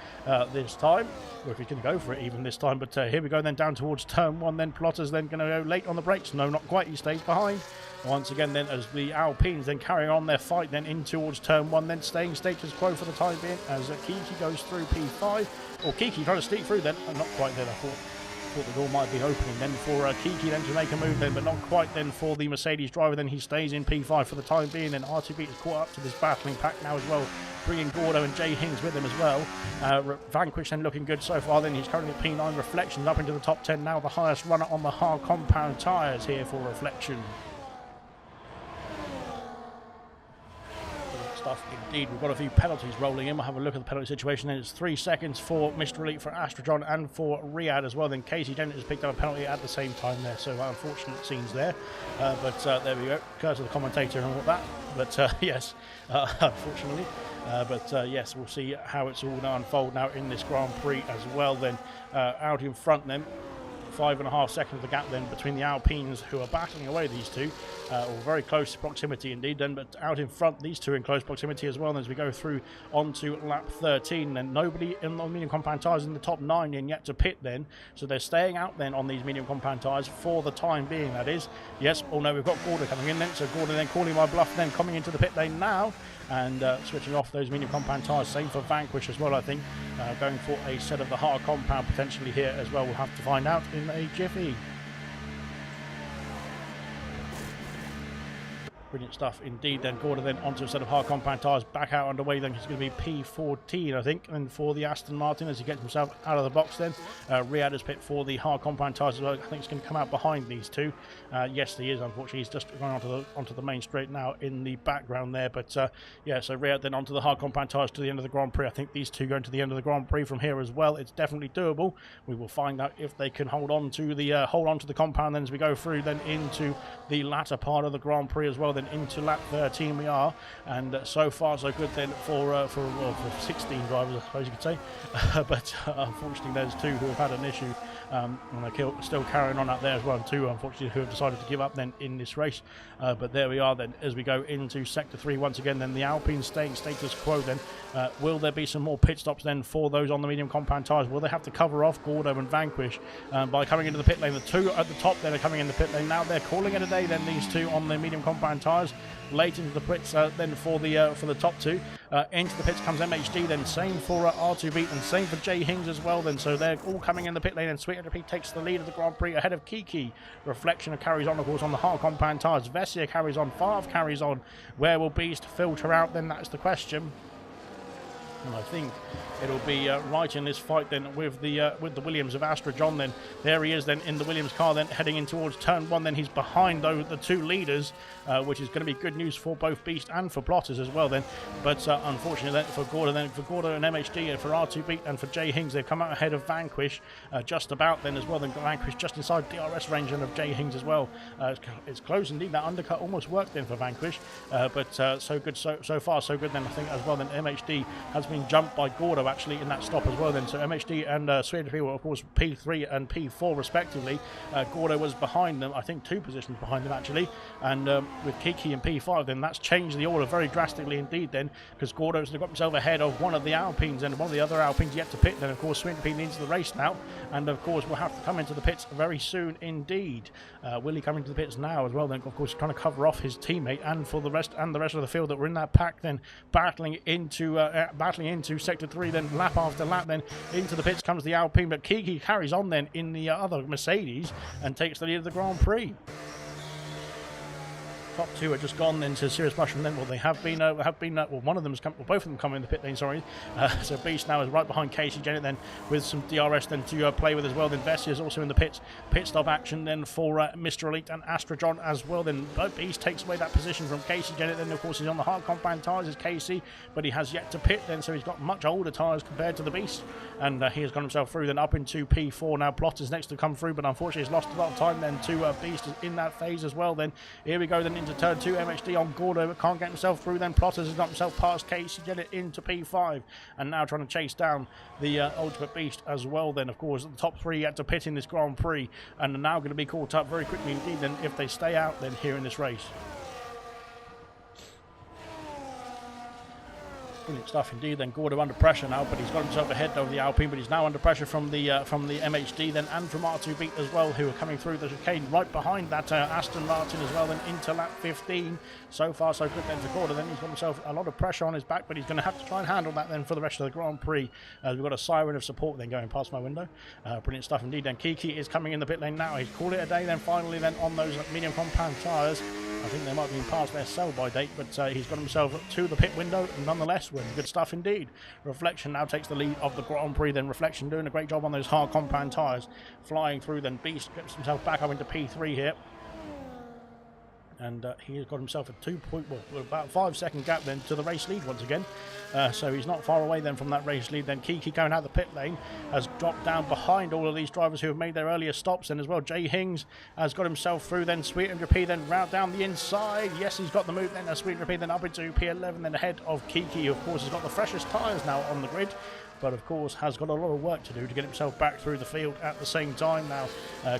Speaker 1: this time, or if he's going to go for it even this time. But here we go then down towards turn 1 then. Plotters then going to go late on the brakes. No, not quite. He stays behind once again then, as the Alpines then carrying on their fight then in towards turn 1 then, staying status quo for the time being as Kiki goes through P5, or Kiki trying to sneak through then, not quite then. I thought the door might be opening then for Kiki then to make a move then, but not quite then for the Mercedes driver. Then he stays in P5 for the time being. Then R2B is caught up to this battling pack now as well, bringing Gordo and Jay Hings with him as well. Vanquish then looking good so far then. He's currently at P9. Reflections up into the top 10 now, the highest runner on the hard compound tyres here for Reflection. Stuff indeed. We've got a few penalties rolling in. We'll have a look at the penalty situation. Then it's 3 seconds for Mr. Elite for Astrodron and for Riyad as well. Then Casey Dennett has picked up a penalty at the same time there, so unfortunate scenes there. But there we go. Curse of the commentator and all that. But yes, unfortunately. Yes, we'll see how it's all going to unfold now in this Grand Prix as well. Then out in front then. 5.5 seconds of the gap then between the Alpines, who are battling away these two, or very close proximity indeed then, but out in front, these two in close proximity as well. And as we go through onto lap 13, then nobody in the medium compound tyres in the top 9 in yet to pit then, so they're staying out then on these medium compound tyres for the time being, that is. Yes, oh no, we've got Gorda coming in then, so Gorda then calling my bluff, then coming into the pit lane now, and switching off those medium compound tyres. Same for Vanquish as well, I think. Going for a set of the hard compound potentially here as well. We'll have to find out in a jiffy. Brilliant stuff indeed. Then Gorda then onto a set of hard compound tyres, back out underway. Then it's going to be P14, I think, and for the Aston Martin as he gets himself out of the box. Then Riyadh has pit for the hard compound tyres as well. I think it's going to come out behind these two. Yes, he is. Unfortunately, he's just going onto the main straight now in the background there. But yeah, so Riyadh then onto the hard compound tyres to the end of the Grand Prix. I think these two going to the end of the Grand Prix from here as well. It's definitely doable. We will find out if they can hold on to the compound then as we go through then into the latter part of the Grand Prix as well. Into lap 13 we are, and so far so good then for 16 drivers, I suppose you could say. But unfortunately there's two who have had an issue, and they're still carrying on out there as well, and two unfortunately who have decided to give up then in this race. But there we are then as we go into sector 3 once again. Then the Alpine staying status quo then. Will there be some more pit stops then for those on the medium compound tyres? Will they have to cover off Gordo and Vanquish by coming into the pit lane? The two at the top then are coming in the pit lane now. They're calling it a day then, these two on the medium compound tyres. Late into the pits then for the top two. Into the pits comes MHD then, same for R2 Beat and same for Jay Hings as well then. So they're all coming in the pit lane, and Sweet P takes the lead of the Grand Prix ahead of Kiki. Reflection carries on, of course, on the hard compound tyres. Vessia carries on, Favre carries on. Where will Beast filter out then? That's the question. And I think it'll be right in this fight then with the Williams of Astra John then. There he is then in the Williams car then, heading in towards turn 1 then. He's behind though the two leaders, which is going to be good news for both Beast and for Plotters as well then. But unfortunately then for Gorda and MHD and for R2 Beat and for Jay Hings, they've come out ahead of Vanquish just about then as well. Then Vanquish just inside DRS range and of Jay Hings as well. It's close indeed. That undercut almost worked then for Vanquish, but so good so far so good then, I think, as well. Then MHD has been jumped by Gordo actually in that stop as well then. So MHD and Sweden were of course P3 and P4 respectively. Gordo was behind them, I think 2 positions behind them actually, and with Kiki and P5 then that's changed the order very drastically indeed then, because Gordo's got himself ahead of one of the Alpines, and one of the other Alpines yet to pit then. Of course Sweden P into the race now, and of course will have to come into the pits very soon indeed. Will he come into the pits now as well then, of course trying to cover off his teammate and for the rest of the field that were in that pack then, battling into sector 3 then, lap after lap then. Into the pits comes the Alpine, but Kiki carries on then in the other Mercedes and takes the lead of the Grand Prix. Top 2 are just gone then to Serious Mushroom then. Well, they have been well, one of them's come, well, both of them come in the pit lane, sorry. So Beast now is right behind Casey Jennett then, with some DRS then to play with as well. Then Vessia is also in the pits. Pit stop action then for Mr. Elite and Astra John as well. Then Beast takes away that position from Casey Jennett. Then of course he's on the hard compound tyres as Casey, but he has yet to pit then, so he's got much older tyres compared to the Beast, and he has got himself through then up into P4 now. Plotter's next to come through, but unfortunately he's lost a lot of time then to Beast in that phase as well. Then here we go then into turn 2. MHD on Gordo, but can't get himself through. Then Plotters has got himself past Casey Jennett into P5, and now trying to chase down the Ultimate Beast as well. Then of course the top 3 had to pit in this Grand Prix, and are now going to be caught up very quickly indeed then if they stay out then here in this race. Brilliant stuff indeed. Then Gordo under pressure now, but he's got himself ahead over the Alpine, but he's now under pressure from the MHD then, and from R2 Beat as well, who are coming through the chicane right behind that Aston Martin as well, then into lap 15. So far so good then for Gordo. Then he's got himself a lot of pressure on his back, but he's going to have to try and handle that then for the rest of the Grand Prix. We've got a siren of support then going past my window. Brilliant stuff indeed. Then Kiki is coming in the pit lane now. He's called it a day then finally then on those medium compound tyres. I think they might have been past their sell-by date, but he's got himself to the pit window nonetheless. Good stuff indeed. Reflection now takes the lead of the Grand Prix. Then Reflection doing a great job on those hard compound tyres. Flying through, then Beast gets himself back up into P3 here. And he has got himself about 5-second gap then to the race lead once again. So he's not far away then from that race lead. Then Kiki going out the pit lane has dropped down behind all of these drivers who have made their earlier stops. And as well, Jay Hings has got himself through. Then Sweet and P then route down the inside. Yes, he's got the move then. Sweet and P then up into P11 then ahead of Kiki. Of course, has got the freshest tyres now on the grid. but of course has got a lot of work to do to get himself back through the field at the same time now.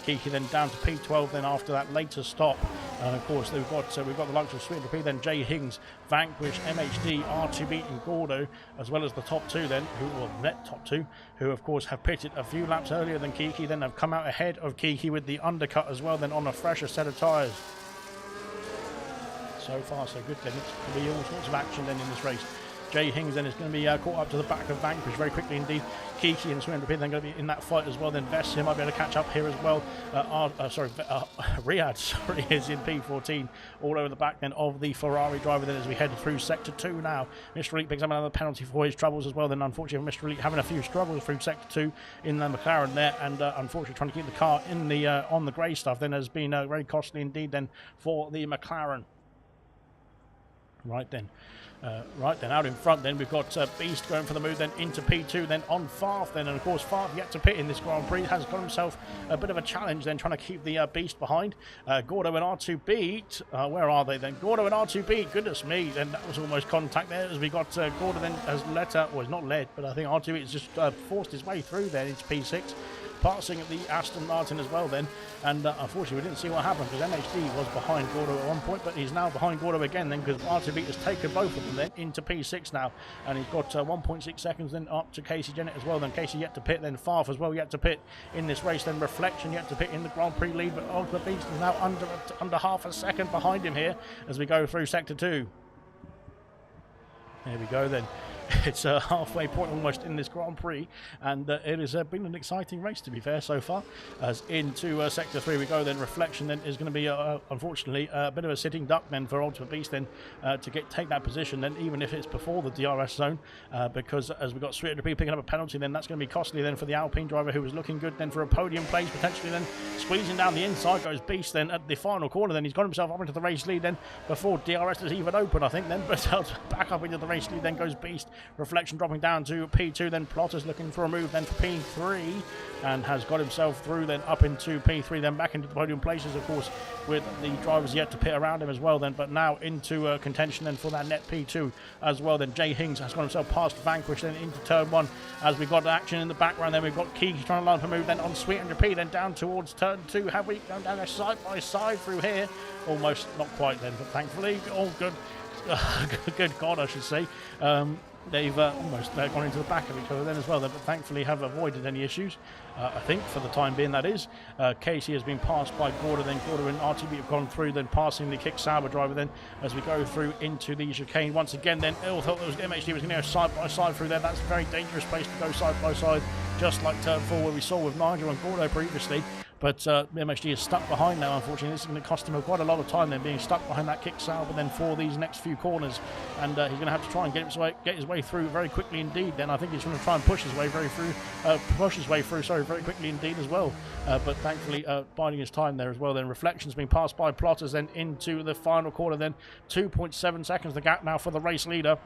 Speaker 1: Kiki then down to P12 then after that later stop. And of course we've got the likes of Sweet P, then Jay Hings, Vanquish, MHD, R2B and Gordo, as well as the top two then, net top two, who of course have pitted a few laps earlier than Kiki, then have come out ahead of Kiki with the undercut as well, then on a fresher set of tyres. So far so good then. It's going to be all sorts of action then in this race. Jay Hings then is going to be caught up to the back of Vanquish very quickly indeed. Kiki and Swindler then going to be in that fight as well. Then Vest here might be able to catch up here as well. Riyadh is in P14 all over the back then of the Ferrari driver then as we head through sector 2 now. Mr. Elite picks up another penalty for his troubles as well. Then unfortunately Mr. Elite having a few struggles through sector 2 in the McLaren there, and unfortunately trying to keep the car in the on the grey stuff then has been very costly indeed then for the McLaren. Right then, out in front then we've got Beast going for the move then into P2 then on Farf then, and of course Farf yet to pit in this Grand Prix, has got himself a bit of a challenge then trying to keep the Beast behind. Gordo and R2 beat, where are they then? Gordo and R2 beat, goodness me, then that was almost contact there as we got Gordo then has he's not led, but I think R2 has just forced his way through there into P6. Passing at the Aston Martin as well then, and unfortunately we didn't see what happened because MHD was behind Gordo at one point, but he's now behind Gordo again then because RTB has taken both of them then into P6 now, and he's got 1.6 seconds then up to Casey Jennett as well. Then Casey yet to pit, then Farf as well yet to pit in this race, then Reflection yet to pit in the Grand Prix lead, but Ultimate Beast is now under half a second behind him here as we go through sector 2. There we go then. It's a halfway point almost in this Grand Prix, and it has been an exciting race to be fair so far. As into sector 3 we go then. Reflection then is going to be unfortunately a bit of a sitting duck then for Ultimate Beast then to take that position then, even if it's before the DRS zone, because as we've got Sweet P picking up a penalty then that's going to be costly then for the Alpine driver who was looking good then for a podium place potentially. Then squeezing down the inside goes Beast then at the final corner, then he's got himself up into the race lead then before DRS is even open I think then, but back up into the race lead then goes Beast. Reflection dropping down to P2, then Plotter's looking for a move then for P3 and has got himself through then up into P3, then back into the podium places of course with the drivers yet to pit around him as well then, but now into contention then for that net P2 as well. Then Jay Hings has got himself past Vanquish then into turn 1 as we've got action in the background. Then we've got Kiki trying to line up a move then on Sweet P, then down towards turn 2. Have we gone down there side by side through here? Almost, not quite then, but thankfully all good. Good God I should say. They've almost gone into the back of each other then as well, but thankfully have avoided any issues, I think, for the time being that is. Casey has been passed by Gordo, then Gordo and RTB have gone through, then passing the Kick Sauber driver then as we go through into the chicane once again. Then thought that was MHD was going to go side by side through there. That's a very dangerous place to go side by side, just like turn 4 where we saw with Nigel and Gordo previously. But MHD is stuck behind now, unfortunately. This is going to cost him quite a lot of time then, being stuck behind that Kick Sauber then for these next few corners. And he's going to have to try and get his way through very quickly indeed. Then I think he's going to try and push his way very quickly indeed as well. But thankfully biding his time there as well. Then Reflection's been passed by Plotters then into the final quarter. Then 2.7 seconds the gap now for the race leader.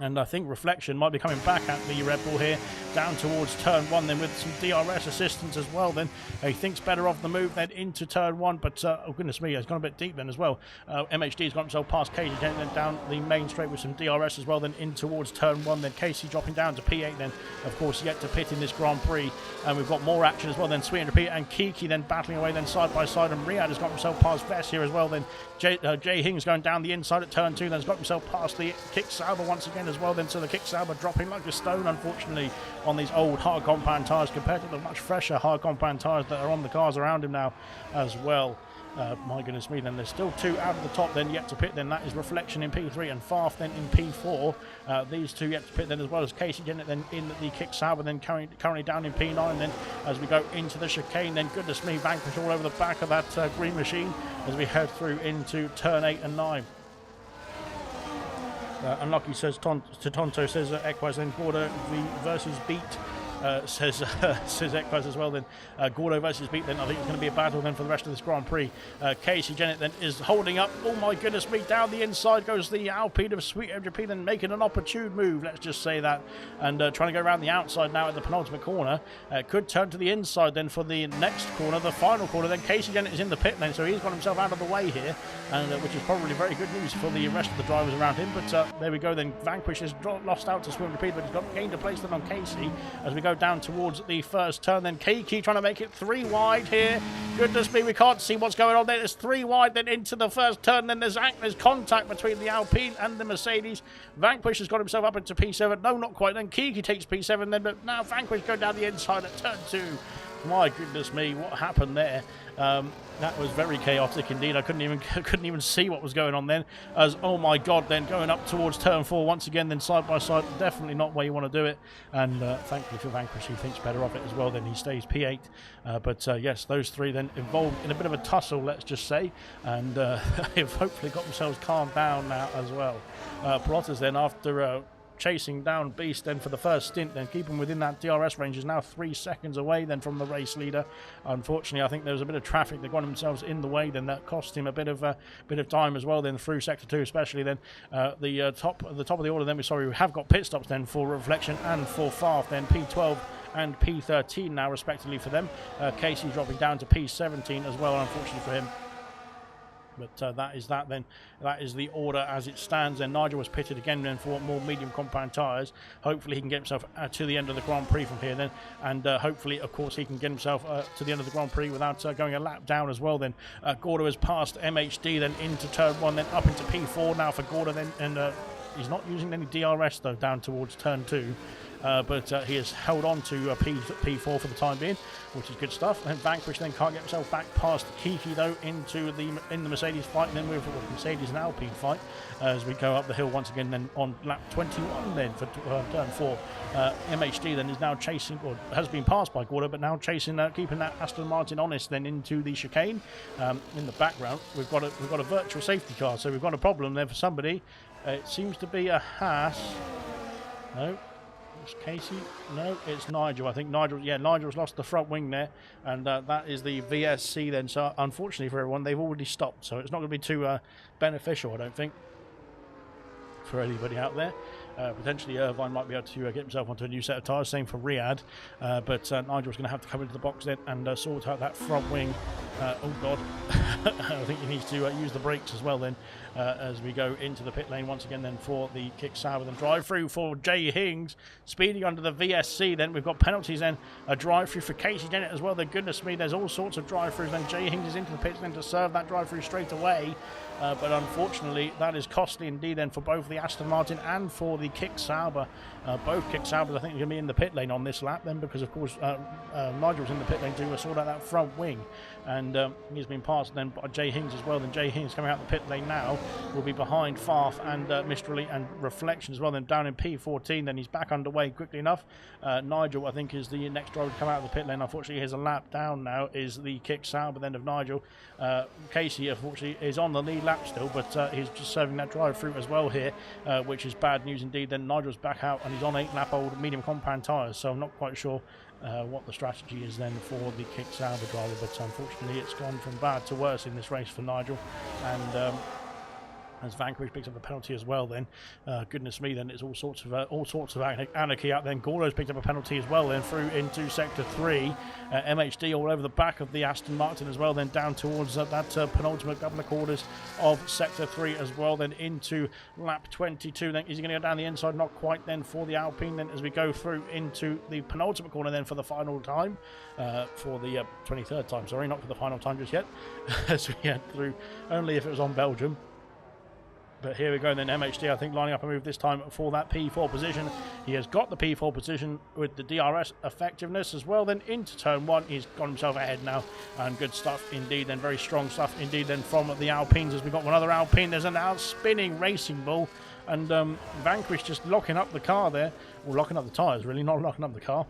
Speaker 1: And I think Reflection might be coming back at the Red Bull here, down towards turn 1 then with some DRS assistance as well. Then he thinks better of the move then into turn 1, but oh goodness me, he's gone a bit deep then as well. MHD's got himself past Casey, then down the main straight with some DRS as well, then in towards turn 1. Then Casey dropping down to P8 then, of course, yet to pit in this Grand Prix. And we've got more action as well. Then Sweet P and Kiki then battling away then side by side, and Riyadh has got himself past Vest here as well. Then Jay Hings going down the inside at turn 2, then has got himself past the Kick Sauber once again as well. Then so the Kick Sauber dropping like a stone, unfortunately, on these old hard compound tyres compared to the much fresher hard compound tyres that are on the cars around him now as well. My goodness me, then there's still 2 out of the top then yet to pit. Then that is Reflection in P3 and Farf then in P4. These 2 yet to pit then, as well as Casey Jennett then in the Kick Sauber, then currently down in P9. Then as we go into the chicane, then goodness me, Vanquish all over the back of that green machine as we head through into turn 8 and 9. Unlucky says to Tonto, says Equaz, then Gordo versus Beat. says Ekpaz as well. Then Gordo versus Beat. Then I think it's going to be a battle then for the rest of this Grand Prix. Casey Jennett then is holding up. Oh my goodness me! Down the inside goes the Alpine of Sweet MGP, then making an opportune move. Let's just say that, and trying to go around the outside now at the penultimate corner. Could turn to the inside then for the next corner, the final corner. Then Casey Jennett is in the pit lane, so he's got himself out of the way here, and which is probably very good news for the rest of the drivers around him. But there we go. Then Vanquish has lost out to Swim Repeat, but he's got gained a place then on Casey as we go down towards the first turn. Then Kiki trying to make it 3 wide here. Goodness me, we can't see what's going on there. There's 3 wide then into the first turn. Then there's contact between the Alpine and the Mercedes. Vanquish has got himself up into P7. No, not quite. Then Kiki takes P7 then, but now Vanquish go down the inside at turn 2. My goodness me, what happened there? That was very chaotic indeed. I couldn't even see what was going on then. As oh my god, then going up towards turn 4 once again, then side by side, definitely not where you want to do it. And thankfully for Vanquish, he thinks better of it as well. Then he stays P8. But yes, those 3 then involved in a bit of a tussle, let's just say, and have hopefully got themselves calmed down now as well. Pelotas then after. Chasing down Beast then for the first stint, then keeping within that DRS range, is now 3 seconds away then from the race leader. Unfortunately, I think there was a bit of traffic that got themselves in the way, then that cost him a bit of time as well then through sector 2, especially then the top of the order. Then we have got pit stops then for Reflection and for Farf, then P12 and P13 now respectively for them. Casey dropping down to P17 as well, unfortunately for him. But that is the order as it stands. And Nigel was pitted again then for more medium compound tyres. Hopefully he can get himself to the end of the Grand Prix from here then, and hopefully of course he can get himself to the end of the Grand Prix without going a lap down as well. Then Gordo has passed MHD then into turn 1, then up into P4 now for Gordo then, and he's not using any DRS though down towards turn 2. But he has held on to P4 for the time being, which is good stuff. And Vanquish then can't get himself back past Kiki though into the Mercedes fight, and then we've got Mercedes and Alpine fight as we go up the hill once again. Then on lap 21 then for turn 4, MHD then is now chasing, or has been passed by Gordo, but now chasing, keeping that Aston Martin honest then into the chicane. In the background we've got a virtual safety car, so we've got a problem there for somebody. It seems to be a Haas. No. It's Casey? No, it's Nigel. I think Nigel's lost the front wing there, and that is the VSC then. So unfortunately for everyone, they've already stopped, so it's not going to be too beneficial, I don't think, for anybody out there. Potentially Irvine might be able to get himself onto a new set of tyres, same for Riyadh, but Nigel's going to have to come into the box then and sort out that front wing. Oh god, I think he needs to use the brakes as well then as we go into the pit lane once again then for the kick sour then drive through for Jay Hings, speeding under the VSC. Then we've got penalties then, a drive through for Casey Jennett as well. Then goodness me, there's all sorts of drive throughs. Then Jay Hings is into the pits then to serve that drive through straight away. But unfortunately that is costly indeed then for both the Aston Martin and for the Kick Sauber. Both Kick Saubers I think are going to be in the pit lane on this lap then, because of course Nigel's in the pit lane to sort out that front wing, and he's been passed then by Jay Hings as well. Then Jay Hings coming out the pit lane now will be behind Farf and Mistrally and Reflection as well. Then down in P14, then he's back underway quickly enough. Nigel I think is the next driver to come out of the pit lane. Unfortunately here's a lap down now is the Kick Sauber then of Nigel. Casey unfortunately is on the lead lap still, but he's just serving that drive through as well here, which is bad news indeed. Then Nigel's back out and he's on 8 lap old medium compound tyres, so I'm not quite sure what the strategy is then for the Kick Sauber driver, but unfortunately it's gone from bad to worse in this race for Nigel. And as Vanquish picks up a penalty as well then, goodness me, then it's all sorts of anarchy out then. Gordo's picked up a penalty as well then through into sector 3. MHD all over the back of the Aston Martin as well, then down towards that penultimate governor quarters of sector 3 as well, then into lap 22. Then is he going to go down the inside? Not quite then for the Alpine then, as we go through into the penultimate corner then for the final time, for the 23rd time, sorry, not for the final time just yet, as we head through, only if it was on Belgium. But here we go then, MHD I think lining up a move this time for that P4 position. He has got the P4 position with the DRS effectiveness as well. Then into turn 1, he's got himself ahead now, and good stuff indeed then, very strong stuff indeed then from the Alpines, as we've got one other Alpine. There's an out-spinning Racing Bull, and Vanquish just locking up the car there, or locking up the tyres really, not locking up the car.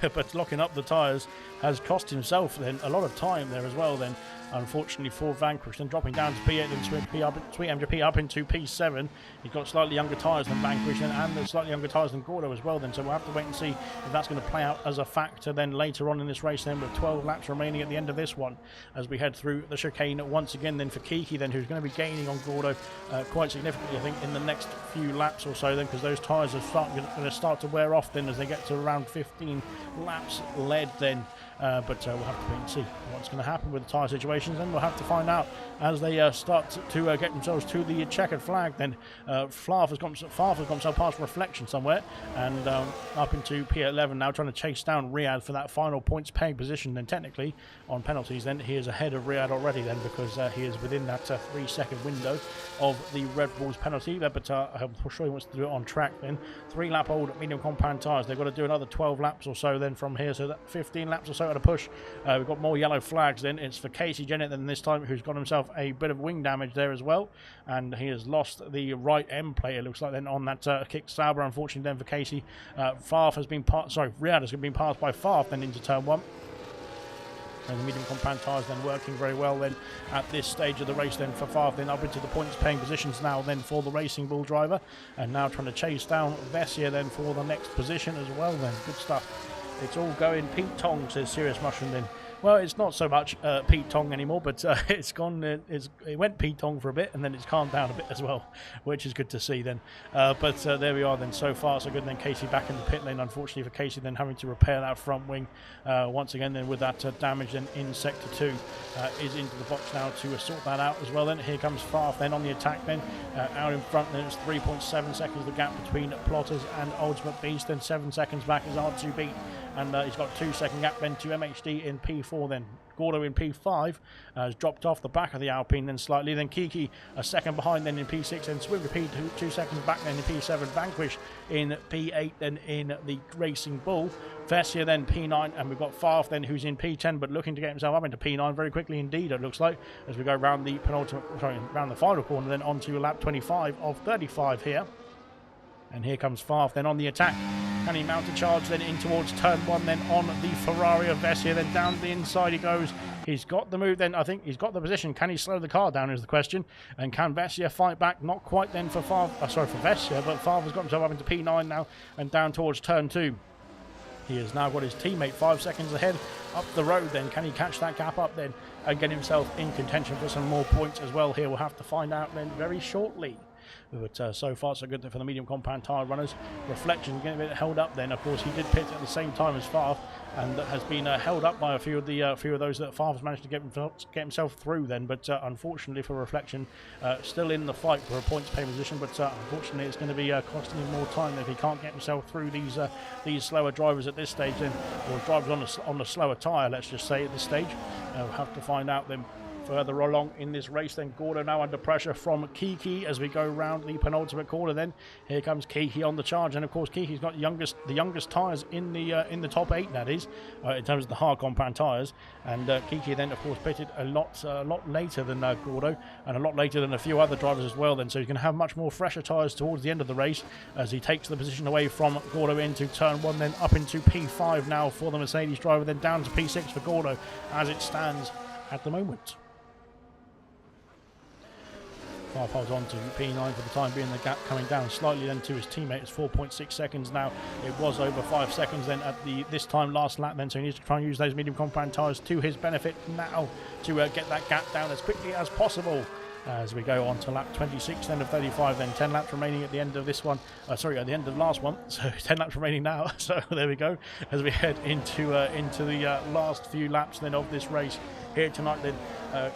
Speaker 1: But locking up the tyres has cost himself then a lot of time there as well then, unfortunately for Vanquish. Then dropping down to P8, then Sweet MGP up into P7. He's got slightly younger tyres than Vanquish and slightly younger tyres than Gordo as well then, so we'll have to wait and see if that's going to play out as a factor then later on in this race then, with 12 laps remaining at the end of this one as we head through the chicane once again then for Kiki then, who's going to be gaining on Gordo quite significantly I think in the next few laps or so then, because those tyres are going to start to wear off then as they get to around 15 laps led then. But we'll have to wait and see what's going to happen with the tyre situations, and we'll have to find out as they start to get themselves to the checkered flag. Then Favre has got himself past Reflection somewhere and up into P11 now, trying to chase down Riyadh for that final points paying position. Then technically on penalties then he is ahead of Riyadh already then, because he is within that 3-second window of the Red Bull's penalty. But I'm sure he wants to do it on track then. 3-lap old medium compound tyres. They've got to do another 12 laps or so then from here, so that 15 laps or so at a push. We've got more yellow flags then. It's for Casey Jennett then this time, who's got himself a bit of wing damage there as well, and he has lost the right end plate, it looks like then, on that kick Sauber, unfortunately then for Casey. Riyadh has been passed by Favre then into turn 1. And the medium compound tyres then working very well then at this stage of the race then for Favre, then up into the points paying positions now then for the Racing Bull driver, and now trying to chase down Vessia then for the next position as well then. Good stuff. It's all going Pete Tong, says Serious Mushroom then. Well, it's not so much Pete Tong anymore, but it's gone. It went Pete Tong for a bit, and then it's calmed down a bit as well, which is good to see then. But there we are then. So far, so good. And then Casey back in the pit lane. Unfortunately for Casey, then having to repair that front wing once again. Then with that damage, then in sector 2 is into the box now to sort that out as well. Then here comes Favre then on the attack. Then out in front. Then it's 3.7 seconds the gap between Plotters and Ultimate Beast. Then 7 seconds back is R2 Beat. And he's got 2-second gap then to MHD in P4 then. Gordo in P5 has dropped off the back of the Alpine then slightly. Then Kiki a second behind then in P6. And Swim P 2 seconds back then in P7. Vanquish in P8 then in the Racing Bull. Vessia then P9. And we've got Favre then, who's in P10 but looking to get himself up into P9 very quickly indeed, it looks like, as we go round the round the final corner then onto lap 25 of 35 here. And here comes Favre then on the attack. Can he mount a charge then in towards turn 1 then on the Ferrari of Vessia? Then down the inside he goes. He's got the move then. I think he's got the position. Can he slow the car down is the question. And can Vessia fight back? Not quite then for Favre. For Vessia, but Favre has got himself up into P9 now and down towards turn 2. He has now got his teammate 5 seconds ahead up the road then. Can he catch that gap up then and get himself in contention for some more points as well here? We'll have to find out then very shortly. But so far so good for the medium compound tyre runners. Reflection getting a bit held up then. Of course he did pit at the same time as Favre, and has been held up by a few of those that Favre's managed to get himself through then. But unfortunately for Reflection, still in the fight for a points pay position. But unfortunately it's going to be costing him more time if he can't get himself through these slower drivers at this stage then, or drivers on the slower tyre, let's just say at this stage. We'll have to find out then. Further along in this race then, Gordo now under pressure from Kiki as we go round the penultimate corner then. Here comes Kiki on the charge, and of course Kiki's got the youngest tyres in the top 8, that is, in terms of the hard compound tyres. And Kiki then of course pitted a lot later than Gordo, and a lot later than a few other drivers as well then, so he's going to have much more fresher tyres towards the end of the race as he takes the position away from Gordo into turn 1, then up into P5 now for the Mercedes driver, then down to P6 for Gordo as it stands at the moment. Favre holds on to P9 for the time being, the gap coming down slightly then to his teammate. It's 4.6 seconds now. It was over 5 seconds then at this time last lap then, so he needs to try and use those medium compound tyres to his benefit now to get that gap down as quickly as possible. As we go on to lap 26 then of 35, then 10 laps remaining at the end of this one. At the end of the last one, so 10 laps remaining now. So there we go, as we head into the last few laps then of this race here tonight then.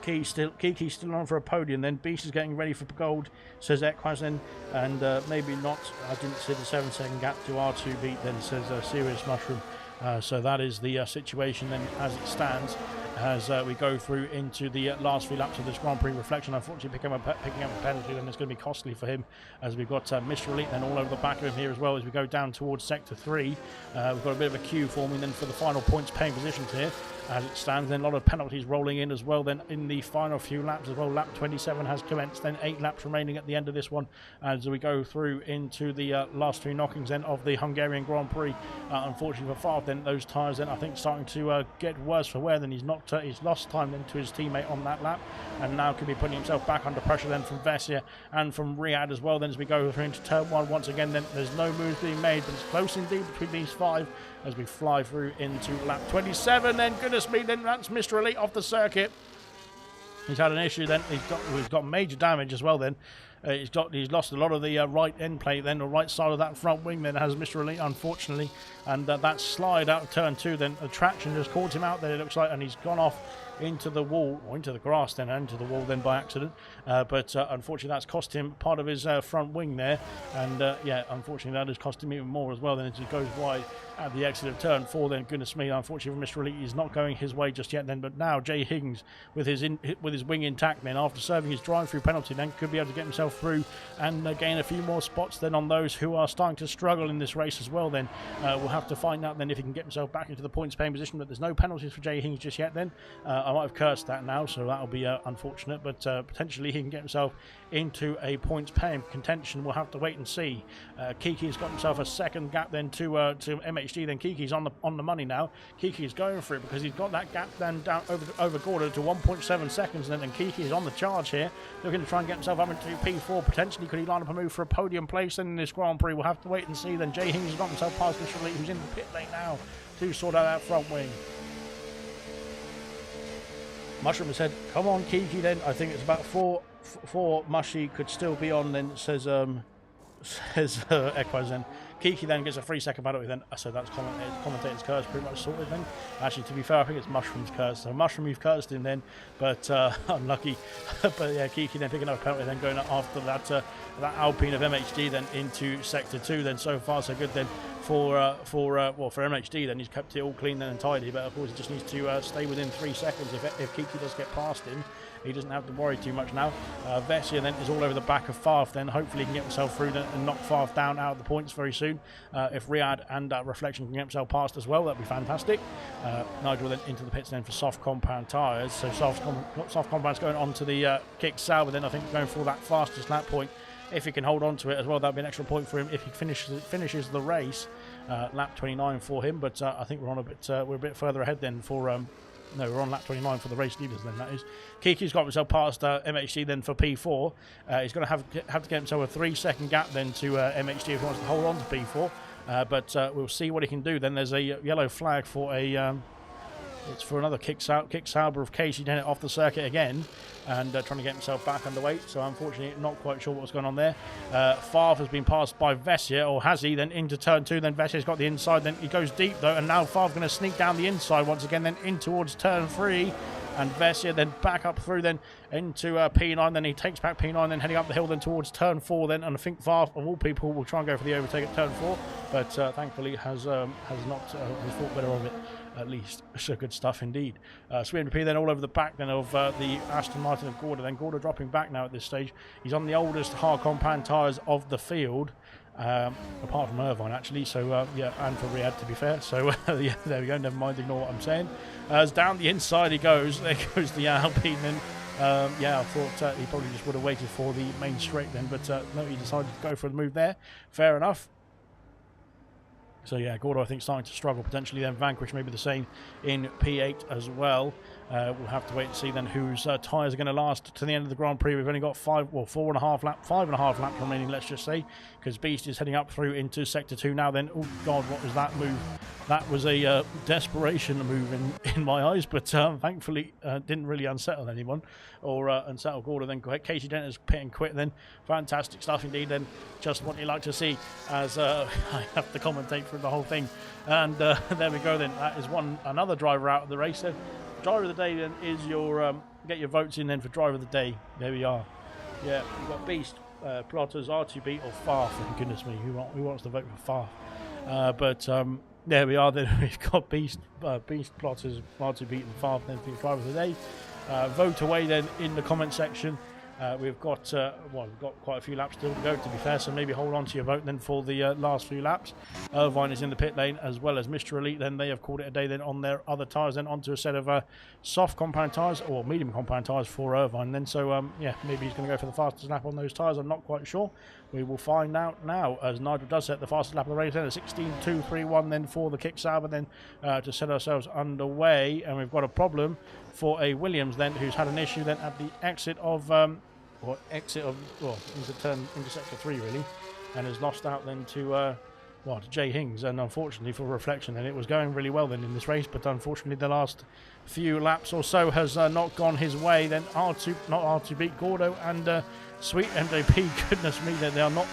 Speaker 1: Kiki's still on for a podium then. Beast is getting ready for gold, says Equaz then, and maybe not. I didn't see the 7-second gap to R2 Beat then, says Serious Mushroom. So that is the situation then as it stands, as we go through into the last few laps of this Grand Prix. Reflection unfortunately picking up a penalty, and it's going to be costly for him, as we've got Mr. Elite then all over the back of him here as well as we go down towards sector 3. We've got a bit of a queue forming then for the final points paying positions here as it stands. Then a lot of penalties rolling in as well then in the final few laps as well. Lap 27 has commenced, then 8 laps remaining at the end of this one as we go through into the last 3 knockings then of the Hungarian Grand Prix. Unfortunately for Favre then, those tyres then I think starting to get worse for wear. Then he's not he's lost time then to his teammate on that lap, and now could be putting himself back under pressure then from Vessia and from Riyadh as well. Then as we go through into turn 1 once again, then there's no moves being made, but it's close indeed between these 5 as we fly through into lap 27. Then goodness me, then that's Mr. Elite off the circuit. He's had an issue then. He's got major damage as well then. He's lost a lot of the right end plate then, or right side of that front wing then, has Mr. Elite, unfortunately. And that slide out of turn 2 then, the traction just caught him out there, it looks like, and he's gone off into the wall, or into the grass then, and into the wall then by accident. But unfortunately that's cost him part of his front wing there. And yeah, unfortunately that has cost him even more as well then, as he goes wide at the exit of turn 4 then. Goodness me, unfortunately for Mr. Elite, he's not going his way just yet then. But now Jay Higgins with his wing intact then, after serving his drive-through penalty then, could be able to get himself through and gain a few more spots then on those who are starting to struggle in this race as well then. We'll have to find out then if he can get himself back into the points paying position, but there's no penalties for Jay Higgins just yet then. I might have cursed that now, so that'll be unfortunate, but potentially he can get himself into a points paying contention. We'll have to wait and see. Kiki's got himself a second gap then to MHD. Then Kiki's on the money now. Kiki's going for it because he's got that gap then down over Gordo to 1.7 seconds then, and Kiki is on the charge here, looking to try and get himself up into P4. Potentially could he line up a move for a podium place then in this Grand Prix? We'll have to wait and see. Then Jay Higgins has got himself past Mr. Elite, who's in the pit lane now to sort out that front wing. Mushroom has said, come on Kiki then. I think it's about four Mushy could still be on then, says Equaz then. Kiki then gets a 3-second penalty then. So that's commentator's curse pretty much sorted then. Actually, to be fair, I think it's Mushroom's curse. So Mushroom, you've cursed him then, but unlucky. But yeah, Kiki then picking up a penalty then, going after that Alpine of MHD then into Sector 2 then. So far so good then for MHD then. He's kept it all clean then and tidy, but of course he just needs to stay within 3 seconds. If Kiki does get past him, he doesn't have to worry too much now. Vessia then is all over the back of Farf then. Hopefully he can get himself through and knock Farf down out of the points very soon. If Riyadh and Reflection can get himself past as well, that'd be fantastic. Nigel then into the pits then for soft compound tyres. So soft compound's going on to the kick Sauber then, I think, going for that fastest lap point. If he can hold on to it as well, that'd be an extra point for him if he finishes the race. Lap 29 for him, but I think we're a bit further ahead then for no, we're on lap 29 for the race leaders then, that is. Kiki's got himself past MHD then for P4. He's going to have to get himself a 3-second gap then to MHD if he wants to hold on to P4. But we'll see what he can do. Then there's a yellow flag for a... it's for another kick Sauber of Casey Dennett off the circuit again, and trying to get himself back underway. So unfortunately, not quite sure what's going on there. Favre has been passed by Vessia, or has he? Then into turn 2. Then Vessia's got the inside. Then he goes deep though, and now Favre going to sneak down the inside once again. Then in towards turn 3. And Vessia then back up through then into P9. Then he takes back P9, then heading up the hill then towards turn 4 then. And I think Favre, of all people, will try and go for the overtake at turn 4. But thankfully has thought better of it. At least, so good stuff indeed. Sweden P then all over the back then of the Aston Martin of Gorda. Then Gorda dropping back now at this stage. He's on the oldest hard compound tyres of the field, apart from Irvine actually. So yeah, and for Riyadh to be fair. So yeah, there we go. Never mind, ignore what I'm saying. As down the inside he goes. There goes the Alpine then. Yeah, I thought he probably just would have waited for the main straight then, but no, he decided to go for the move there. Fair enough. So yeah, Gordo I think starting to struggle potentially. Then Vanquish maybe the same in P8 as well. We'll have to wait and see then whose tyres are going to last to the end of the Grand Prix. We've only got 5.5 laps remaining, let's just say, because Beast is heading up through into Sector 2 now. Then, oh God, what was that move? That was a desperation move in my eyes, but thankfully didn't really unsettle anyone or unsettle Gordo. Then Casey Dent is pit and quit then. Fantastic stuff indeed then. Just what you like to see as I have to commentate through the whole thing. And there we go then. That is another driver out of the race then. Driver of the day then is your get your votes in then for driver of the day. There we are. Yeah, we've got Beast, Plotters, R2B or Farf. For goodness me, who wants to vote for Farf? But there we are then. We've got Beast, Plotters, R2B and Farf then for your driver of the day. Vote away then in the comment section. We've got well, we've got quite a few laps still to go, to be fair, so maybe hold on to your vote then for the last few laps. Irvine is in the pit lane, as well as Mr. Elite. Then they have called it a day then on their other tyres, then onto a set of soft compound tyres, or medium compound tyres for Irvine then. So yeah, maybe he's going to go for the fastest lap on those tyres. I'm not quite sure. We will find out now, as Nigel does set the fastest lap of the race then, a 16.231 then for the kick Sauber then to set ourselves underway. And we've got a problem for a Williams then, who's had an issue then at the exit of into sector 3 really, and has lost out then to to Jay Hings. And unfortunately for Reflection, then it was going really well then in this race, but unfortunately the last few laps or so has not gone his way. Then R2 beat Gordo and Sweet MJP. Goodness me, they are not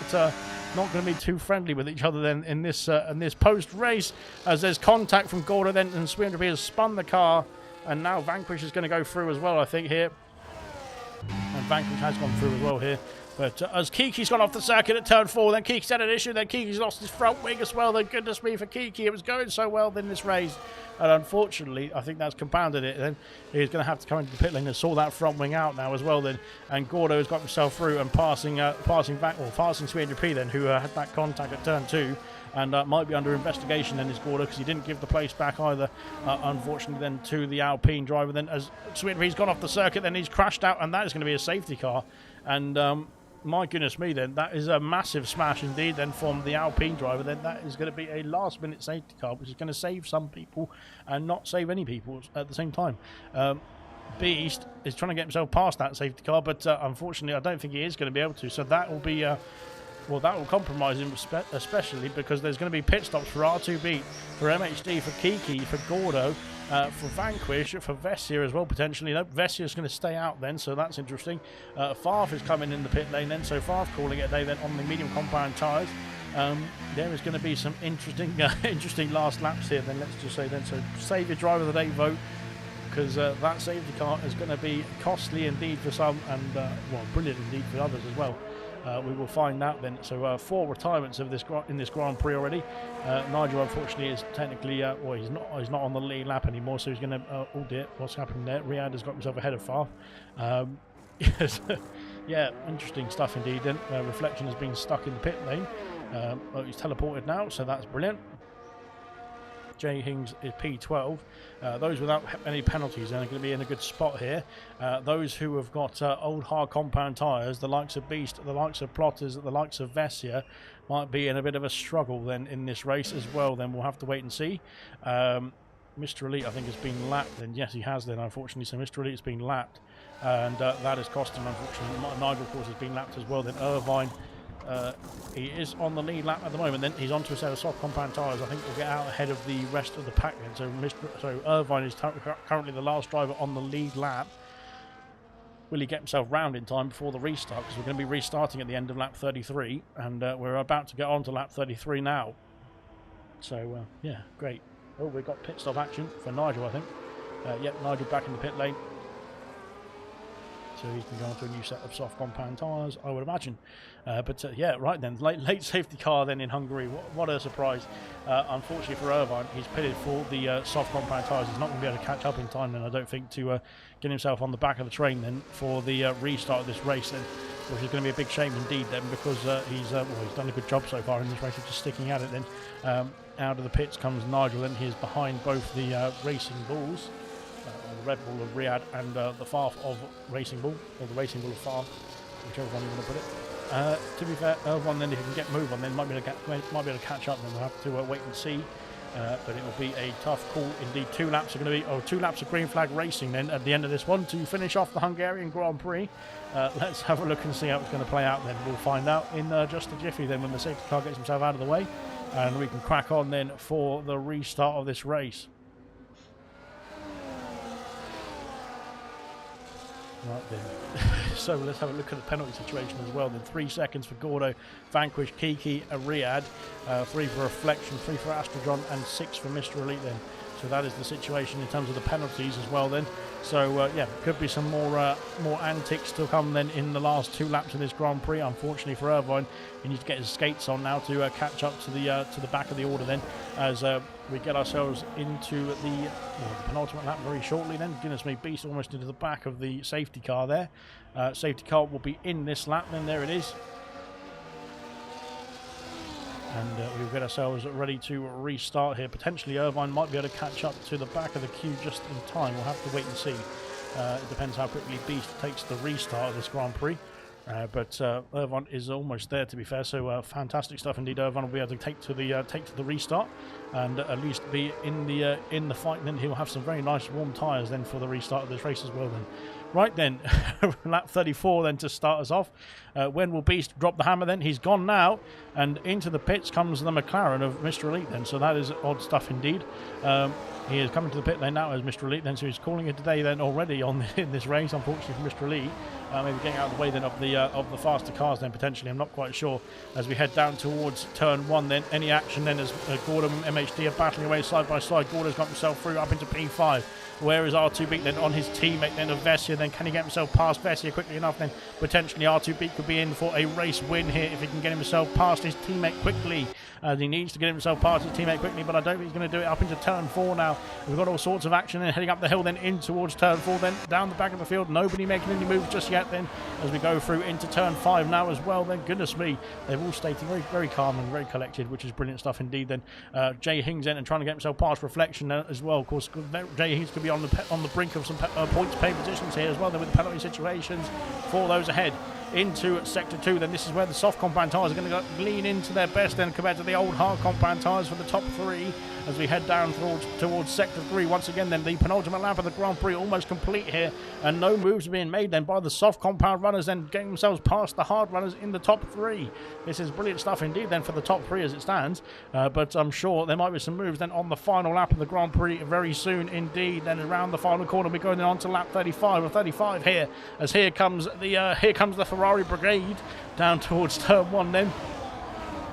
Speaker 1: going to be too friendly with each other then in this post race, as there's contact from Gordo then, and Sweet MJP has spun the car, and now Vanquish is going to go through as well, I think, here. And Vanquish has gone through as well here. But as Kiki's gone off the circuit at turn 4, then Kiki's had an issue, then Kiki's lost his front wing as well. Then goodness me for Kiki, it was going so well in this race. And unfortunately, I think that's compounded it. Then he's going to have to come into the pit lane and sort that front wing out now as well then. And Gordo has got himself through and passing Sweet P then, who had that contact at turn 2. And might be under investigation then, is Gordo, because he didn't give the place back either, unfortunately then, to the Alpine driver. Then as Sweet P's gone off the circuit, then he's crashed out, and that is going to be a safety car. And my goodness me then, that is a massive smash indeed then from the Alpine driver. Then that is going to be a last minute safety car, which is going to save some people and not save any people at the same time. Beast is trying to get himself past that safety car, but unfortunately I don't think he is going to be able to. So that will be well, that will compromise him, especially because there's going to be pit stops for R2B, for MHD, for Kiki, for Gordo, for Vanquish, for Vessia as well, potentially. No, Vessia's going to stay out then, so that's interesting. Farf is coming in the pit lane then, so Farf calling it a day then on the medium compound tyres. There is going to be some interesting last laps here then, let's just say then. So save your driver of the day vote, because that safety car is going to be costly indeed for some, and well, brilliant indeed for others as well. We will find out then. So 4 retirements of this in this Grand Prix already. Nigel unfortunately is technically well, he's not on the lead lap anymore, so he's going to oh dear, what's happening there? Riyadh has got himself ahead of Farf. Yes, yeah, interesting stuff indeed. Then Reflection has been stuck in the pit lane. Well, he's teleported now, so that's brilliant. Jay Hings is P12. Those without any penalties are going to be in a good spot here. Those who have got old hard compound tyres, the likes of Beast, the likes of Plotters, the likes of Vessia, might be in a bit of a struggle then in this race as well. Then we'll have to wait and see. Mr. Elite, I think, has been lapped. Then yes, he has then, unfortunately. So Mr. Elite has been lapped, and that has cost him, unfortunately. Nigel, of course, has been lapped as well. Then Irvine. He is on the lead lap at the moment. Then he's onto a set of soft compound tyres. I think we'll get out ahead of the rest of the pack then. So Irvine is currently the last driver on the lead lap. Will he get himself round in time before the restart? Because we're going to be restarting at the end of lap 33, and we're about to get on to lap 33 now. So yeah, great. Oh, we've got pit stop action for Nigel, I think. Yep, Nigel back in the pit lane. So he can go on to a new set of soft compound tyres, I would imagine. But yeah, right then, late safety car then in Hungary. What a surprise. Unfortunately for Irvine, he's pitted for the soft compound tyres. He's not going to be able to catch up in time then, I don't think, to get himself on the back of the train then for the restart of this race then, which is going to be a big shame indeed then, because he's done a good job so far in this race of just sticking at it then. Out of the pits comes Nigel, and he is behind both the Racing Bulls. The Red Bull of Riyadh and the Farf of Racing Bull, or the Racing Bull of Farf, whichever one you want to put it. To be fair, Irvine then, if he can get move on, then might be able to catch up. Then we'll have to wait and see. But it will be a tough call indeed. 2 laps are going to be, 2 laps of green flag racing then at the end of this one to finish off the Hungarian Grand Prix. Let's have a look and see how it's going to play out. Then we'll find out in just a jiffy. Then when the safety car gets himself out of the way, and we can crack on then for the restart of this race. Right then, so let's have a look at the penalty situation as well. Then 3 seconds for Gordo, Vanquish, Kiki, Riyadh, 3 for Reflection, 3 for Astrogron, and 6 for Mr. Elite then. So that is the situation in terms of the penalties as well then. So yeah, could be some more antics to come then in the last 2 laps of this Grand Prix. Unfortunately for Irvine, he needs to get his skates on now to catch up to the back of the order then, as we get ourselves into the penultimate lap very shortly then. Goodness me, Beast almost into the back of the safety car there. Safety car will be in this lap then, there it is. And we'll get ourselves ready to restart here. Potentially Irvine might be able to catch up to the back of the queue just in time. We'll have to wait and see. It depends how quickly Beast takes the restart of this Grand Prix. But Irvine is almost there, to be fair. So fantastic stuff indeed. Irvine will be able to take to the restart and at least be in the fight. Then he'll have some very nice warm tyres then for the restart of this race as well. Then, right then, lap 34 then to start us off. When will Beast drop the hammer? Then he's gone now, and into the pits comes the McLaren of Mr. Elite. Then, so that is odd stuff indeed. He is coming to the pit lane now as Mr. Elite then, so he's calling it today then already in this race, unfortunately for Mr. Elite. Maybe getting out of the way then of the faster cars then potentially, I'm not quite sure. As we head down towards turn 1 then, any action then as Gordon and MHD are battling away side by side. Gordon's got himself through up into P5. Where is R2B then on his teammate then of Vessia? Then can he get himself past Vessia quickly enough? Then potentially R2B could be in for a race win here if he can get himself past his teammate quickly. As he needs to get himself past his teammate quickly, but I don't think he's going to do it up into turn 4 now. We've got all sorts of action then heading up the hill then in towards turn 4 then down the back of the field. Nobody making any moves just yet then as we go through into turn 5 now as well. Then goodness me, they've all stayed very, very calm and very collected, which is brilliant stuff indeed. Then Jay Hings in and trying to get himself past Reflection as well. Of course, Jay Hings could be on the brink of some points pay positions here as well. Then with the penalty situations for those ahead into sector 2, then this is where the soft compound tyres are going to lean into their best then compared to the old hard compound tyres for the top 3 as we head down towards sector 3 once again. Then the penultimate lap of the Grand Prix almost complete here, and no moves are being made then by the soft compound runners then getting themselves past the hard runners in the top 3. This is brilliant stuff indeed then for the top 3 as it stands, but I'm sure there might be some moves then on the final lap of the Grand Prix very soon indeed. Then around the final corner we're going on to lap 35 or 35 here, as here comes the Ferrari brigade down towards turn 1 then.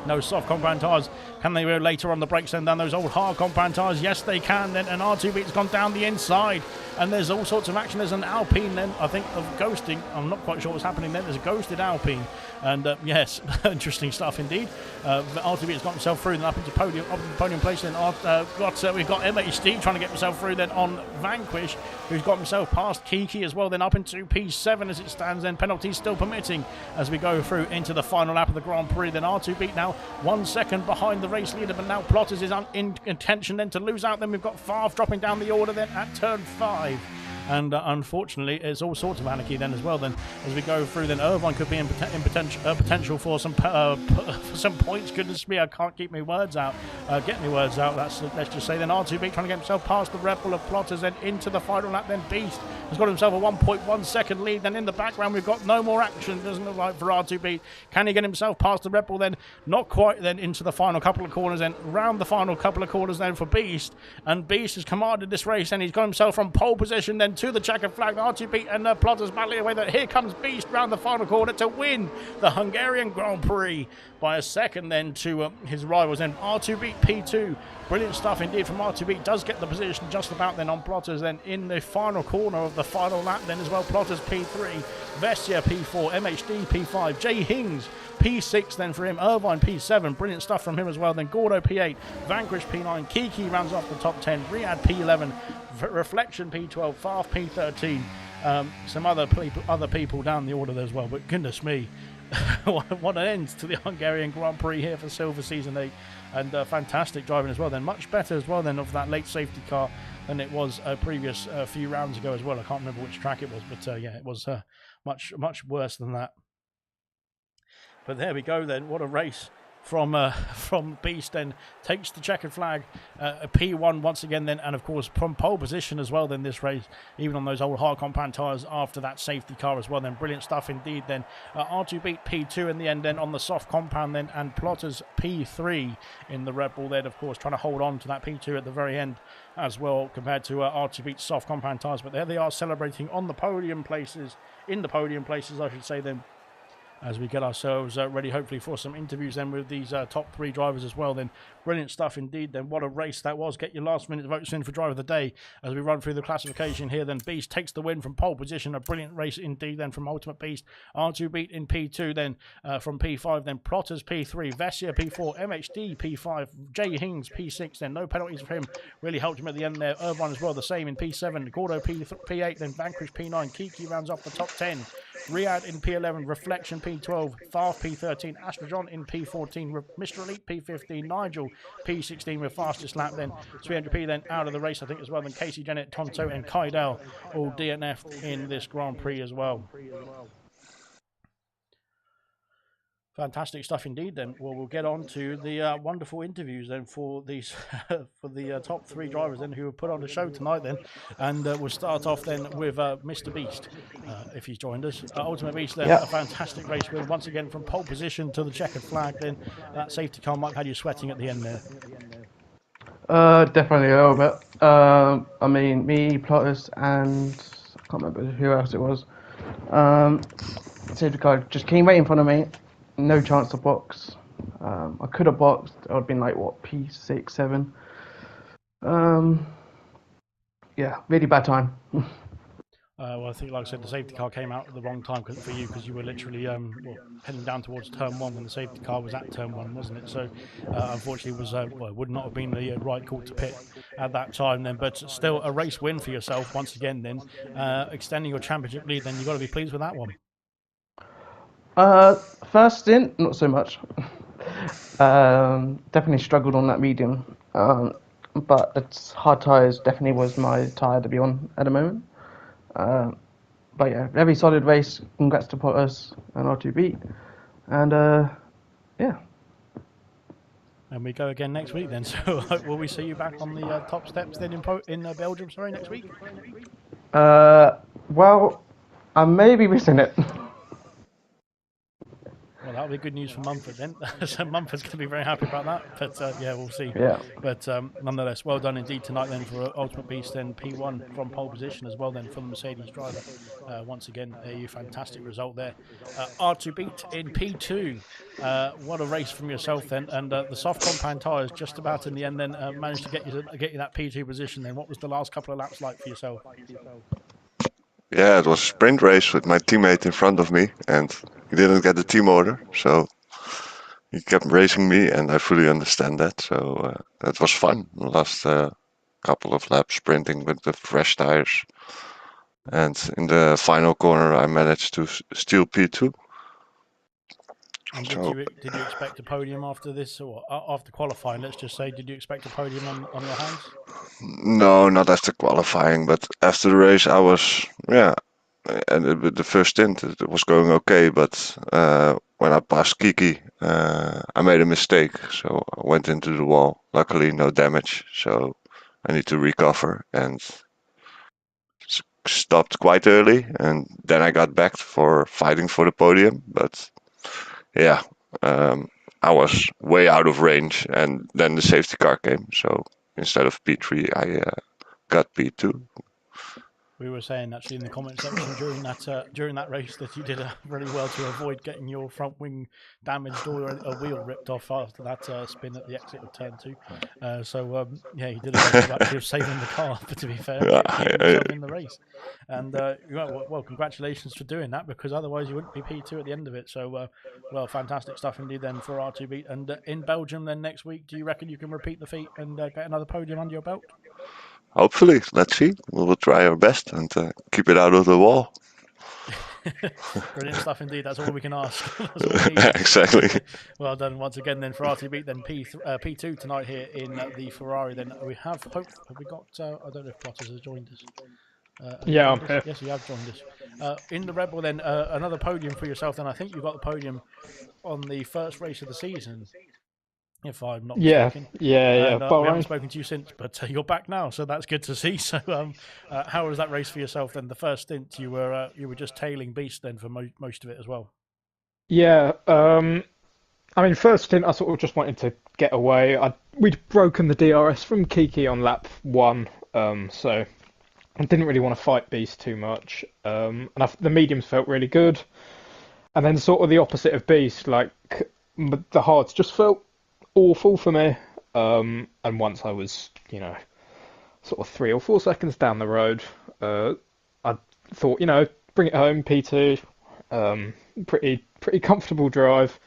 Speaker 1: No soft compound tyres. Can they go later on the brakes then down those old hard compound tyres? Yes, they can then. And R2B's gone down the inside. And there's all sorts of action. There's an Alpine then, I think, of ghosting. I'm not quite sure what's happening then. There's a ghosted Alpine. And yes, interesting stuff indeed. R2B's got himself through then up into podium place. Then we've got MHD trying to get himself through then on Vanquish, who's got himself past Kiki as well. Then up into P7 as it stands. Then penalties still permitting as we go through into the final lap of the Grand Prix. Then R2B now 1 second behind the race leader, but now Plotters is in intention then to lose out. Then we've got Favre dropping down the order then at turn 5. And unfortunately, it's all sorts of anarchy then as well. Then as we go through, then Irvine could be in potential for some points. Goodness me, I can't keep my words out. Get my words out. Let's just say then R2B trying to get himself past the Red Bull of Plotters, then into the final lap. Then Beast has got himself a 1.1 second lead. Then in the background we've got no more action. Doesn't look like for R2B. Can he get himself past the Red Bull? Then not quite. Then into the final couple of corners. Then round the final couple of corners then for Beast. And Beast has commanded this race. And he's got himself from pole position then to the checkered flag. R2B and Plotters battling away. That here comes Beast round the final corner to win the Hungarian Grand Prix by a second then to his rivals. Then R2B P2. Brilliant stuff indeed from R2B. Does get the position just about then on Plotters. Then in the final corner of the final lap then as well. Plotters P3. Vessia P4. MHD P5. Jay Hings P6 then for him. Irvine P7. Brilliant stuff from him as well. Then Gordo P8. Vanquish P9. Kiki rounds off the top 10. Riyadh P11. Reflection P12. Farf P13. Some other people down the order there as well. But goodness me, what an end to the Hungarian Grand Prix here for Silver Season 8. And fantastic driving as well. Then much better as well then of that late safety car than it was previous few rounds ago as well. I can't remember which track it was, but yeah, it was much worse than that. But there we go then. What a race from Beast. Then takes the checkered flag, a P1 once again then, and of course from pole position as well then this race, even on those old hard compound tyres after that safety car as well. Then brilliant stuff indeed then. R2 beat P2 in the end then on the soft compound then, and Plotters P3 in the Red Bull then, of course trying to hold on to that P2 at the very end as well compared to R2 beat soft compound tyres. But there they are celebrating on the podium places, in the podium places I should say then. as we get ourselves ready, hopefully, for some interviews then with these top 3 drivers as well. Then brilliant stuff indeed. Then what a race that was. Get your last minute votes in for driver of the day as we run through the classification here. Then Beast takes the win from pole position. A brilliant race indeed. Then from Ultimate Beast, R2 Beat in P2. Then from P5, then Plotters P3, Vessia P4, MHD P5, Jay Hings P6. Then no penalties for him. Really helped him at the end there. Irvine as well, the same in P7. Gordo P8. Then Vanquish P9. Kiki rounds off the top 10. Riyadh in P11, Reflection P12, Farf P13, Astrojon in P14, Mr. Elite P15, Nigel P16 with fastest lap, then 300p then out of the race I think as well, then Casey Jennett, Tonto and Kaidel all DNF'd in this Grand Prix as well. Fantastic stuff indeed. Then we'll get on to the wonderful interviews then for these for the top 3 drivers then who have put on the show tonight then, and we'll start off then with Mr. Beast if he's joined us. Ultimate Beast then, a fantastic race win once again from pole position to the checkered flag. Then that safety car, Mike, had you sweating at the end there?
Speaker 2: Definitely a little bit. I mean, me, Plotters, and I can't remember who else it was. Safety car just came right in front of me. No chance to box. I could have boxed. I would have been like, what, P6, 7? Yeah, really bad time.
Speaker 1: Well, I think, like I said, the safety car came out at the wrong time for you because you were literally heading down towards turn 1 when the safety car was at turn 1, wasn't it? So, unfortunately, it would not have been the right call to pit at that time then. But still, a race win for yourself once again then. Extending your championship lead, then you've got to be pleased with that one.
Speaker 2: First stint, not so much. Definitely struggled on that medium. But it's hard tyres definitely was my tyre to be on at the moment. But yeah, very solid race. Congrats to Plotters and R2 Beat. And yeah.
Speaker 1: And we go again next week then. So will we see you back on the top steps then in Belgium? Sorry, next week.
Speaker 2: Well, I may be missing it.
Speaker 1: Well, that'll be good news for Mumford then. So Mumford's going to be very happy about that. But yeah, we'll see.
Speaker 2: Yeah.
Speaker 1: But nonetheless, well done indeed tonight then for Ultimate Beast then P1 from pole position as well then for the Mercedes driver. Once again, a fantastic result there. R2 Beat in P2. What a race from yourself then. And the soft compound tyres just about in the end then managed to get you that P2 position then. What was the last couple of laps like for yourself?
Speaker 3: Yeah, it was a sprint race with my teammate in front of me, and he didn't get the team order, so he kept racing me, and I fully understand that. So that was fun. The last couple of laps sprinting with the fresh tires, and in the final corner, I managed to steal P2.
Speaker 1: And did you expect a podium after this, or after qualifying? Let's just say, did you expect a podium on your hands?
Speaker 3: No, not after qualifying, but after the race, I was and the first stint it was going okay, but when I passed Kiki, I made a mistake, so I went into the wall. Luckily, no damage, so I need to recover and stopped quite early, and then I got back for fighting for the podium, but yeah, I was way out of range, and then the safety car came, so instead of P3, I got P2.
Speaker 1: We were saying actually in the comment section during that race that you did really well to avoid getting your front wing damaged or a wheel ripped off after that spin at the exit of turn 2. Yeah, you did a good job actually of saving the car. But to be fair, keeping yourself in the race. And well, congratulations for doing that, because otherwise you wouldn't be P2 at the end of it. So well, fantastic stuff indeed then for R2 Beat. And in Belgium then next week, do you reckon you can repeat the feat and get another podium under your belt?
Speaker 3: Hopefully, let's see. We will try our best and keep it out of the wall.
Speaker 1: Brilliant stuff indeed. That's all we can ask. That's all we need.
Speaker 3: Exactly.
Speaker 1: Well done once again then for RT Beat. Then P2 tonight here in the Ferrari. Then we have we got? I don't know if Plotters has joined us.
Speaker 4: Yeah, I'm here.
Speaker 1: Yes, you have joined us. In the Rebel then another podium for yourself. Then I think you got the podium on the first race of the season, if I'm not mistaken.
Speaker 4: Yeah.
Speaker 1: We haven't spoken to you since, but you're back now, so that's good to see. So, how was that race for yourself then? The first stint, you were just tailing Beast then for most of it as well.
Speaker 4: Yeah. I mean, first stint, I sort of just wanted to get away. We'd broken the DRS from Kiki on lap 1, so I didn't really want to fight Beast too much. And the mediums felt really good. And then sort of the opposite of Beast, like the hards just felt awful for me. And once I was, sort of 3 or 4 seconds down the road, I thought, bring it home, P2, pretty comfortable drive.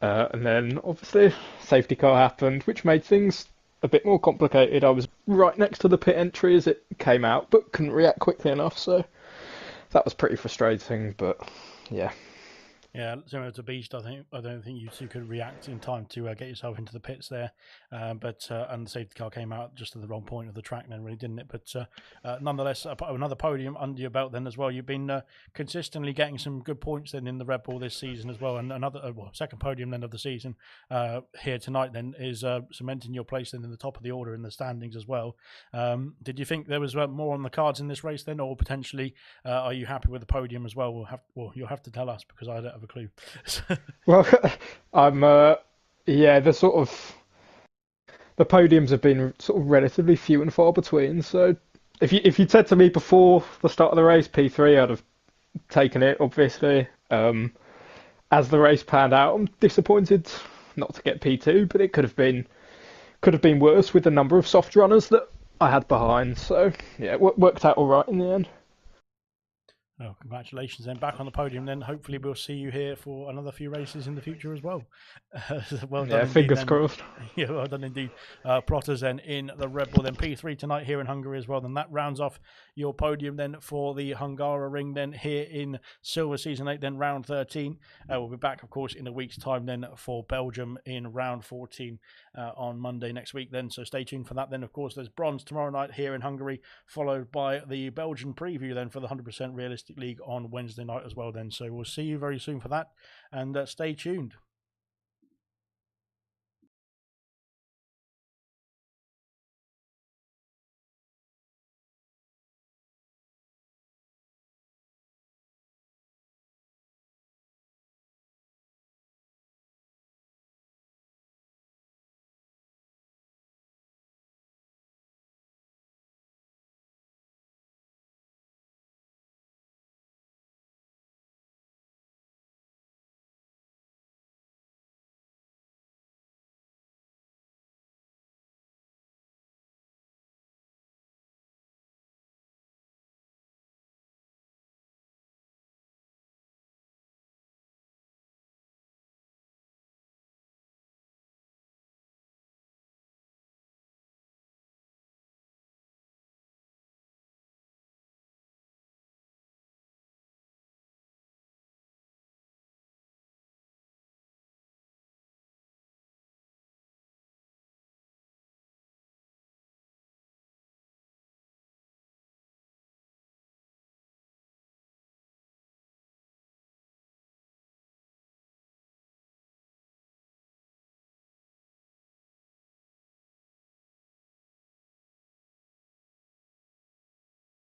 Speaker 4: And then obviously safety car happened, which made things a bit more complicated. I was right next to the pit entry as it came out, but couldn't react quickly enough, so that was pretty frustrating. But yeah.
Speaker 1: Yeah, similar to Beast, I don't think you two could react in time to get yourself into the pits there. And the safety car came out just at the wrong point of the track, then really, didn't it? But nonetheless, another podium under your belt then as well. You've been consistently getting some good points then in the Red Bull this season as well, and another second podium then of the season here tonight then is cementing your place then in the top of the order in the standings as well. Did you think there was more on the cards in this race then, or potentially are you happy with the podium as well? You'll have to tell us because I don't have a clue.
Speaker 4: Well, I'm the podiums have been sort of relatively few and far between. So if you'd said to me before the start of the race P3, I'd have taken it obviously. As the race panned out, I'm disappointed not to get P2, but it could have been worse with the number of soft runners that I had behind. So yeah, it worked out all right in the end.
Speaker 1: Oh, congratulations then, back on the podium then. Hopefully we'll see you here for another few races in the future as well. Well done.
Speaker 4: Yeah, fingers crossed.
Speaker 1: Yeah, well done indeed. Plotters then in the Red Bull, then P3 tonight here in Hungary as well. Then that rounds off your podium then for the Hungaroring then here in Silver Season 8, then round 13. We'll be back, of course, in a week's time then for Belgium in round 14 on Monday next week then. So stay tuned for that then. Of course, there's Bronze tomorrow night here in Hungary, followed by the Belgian preview then for the 100% Realistic League on Wednesday night as well then. So we'll see you very soon for that, and stay tuned.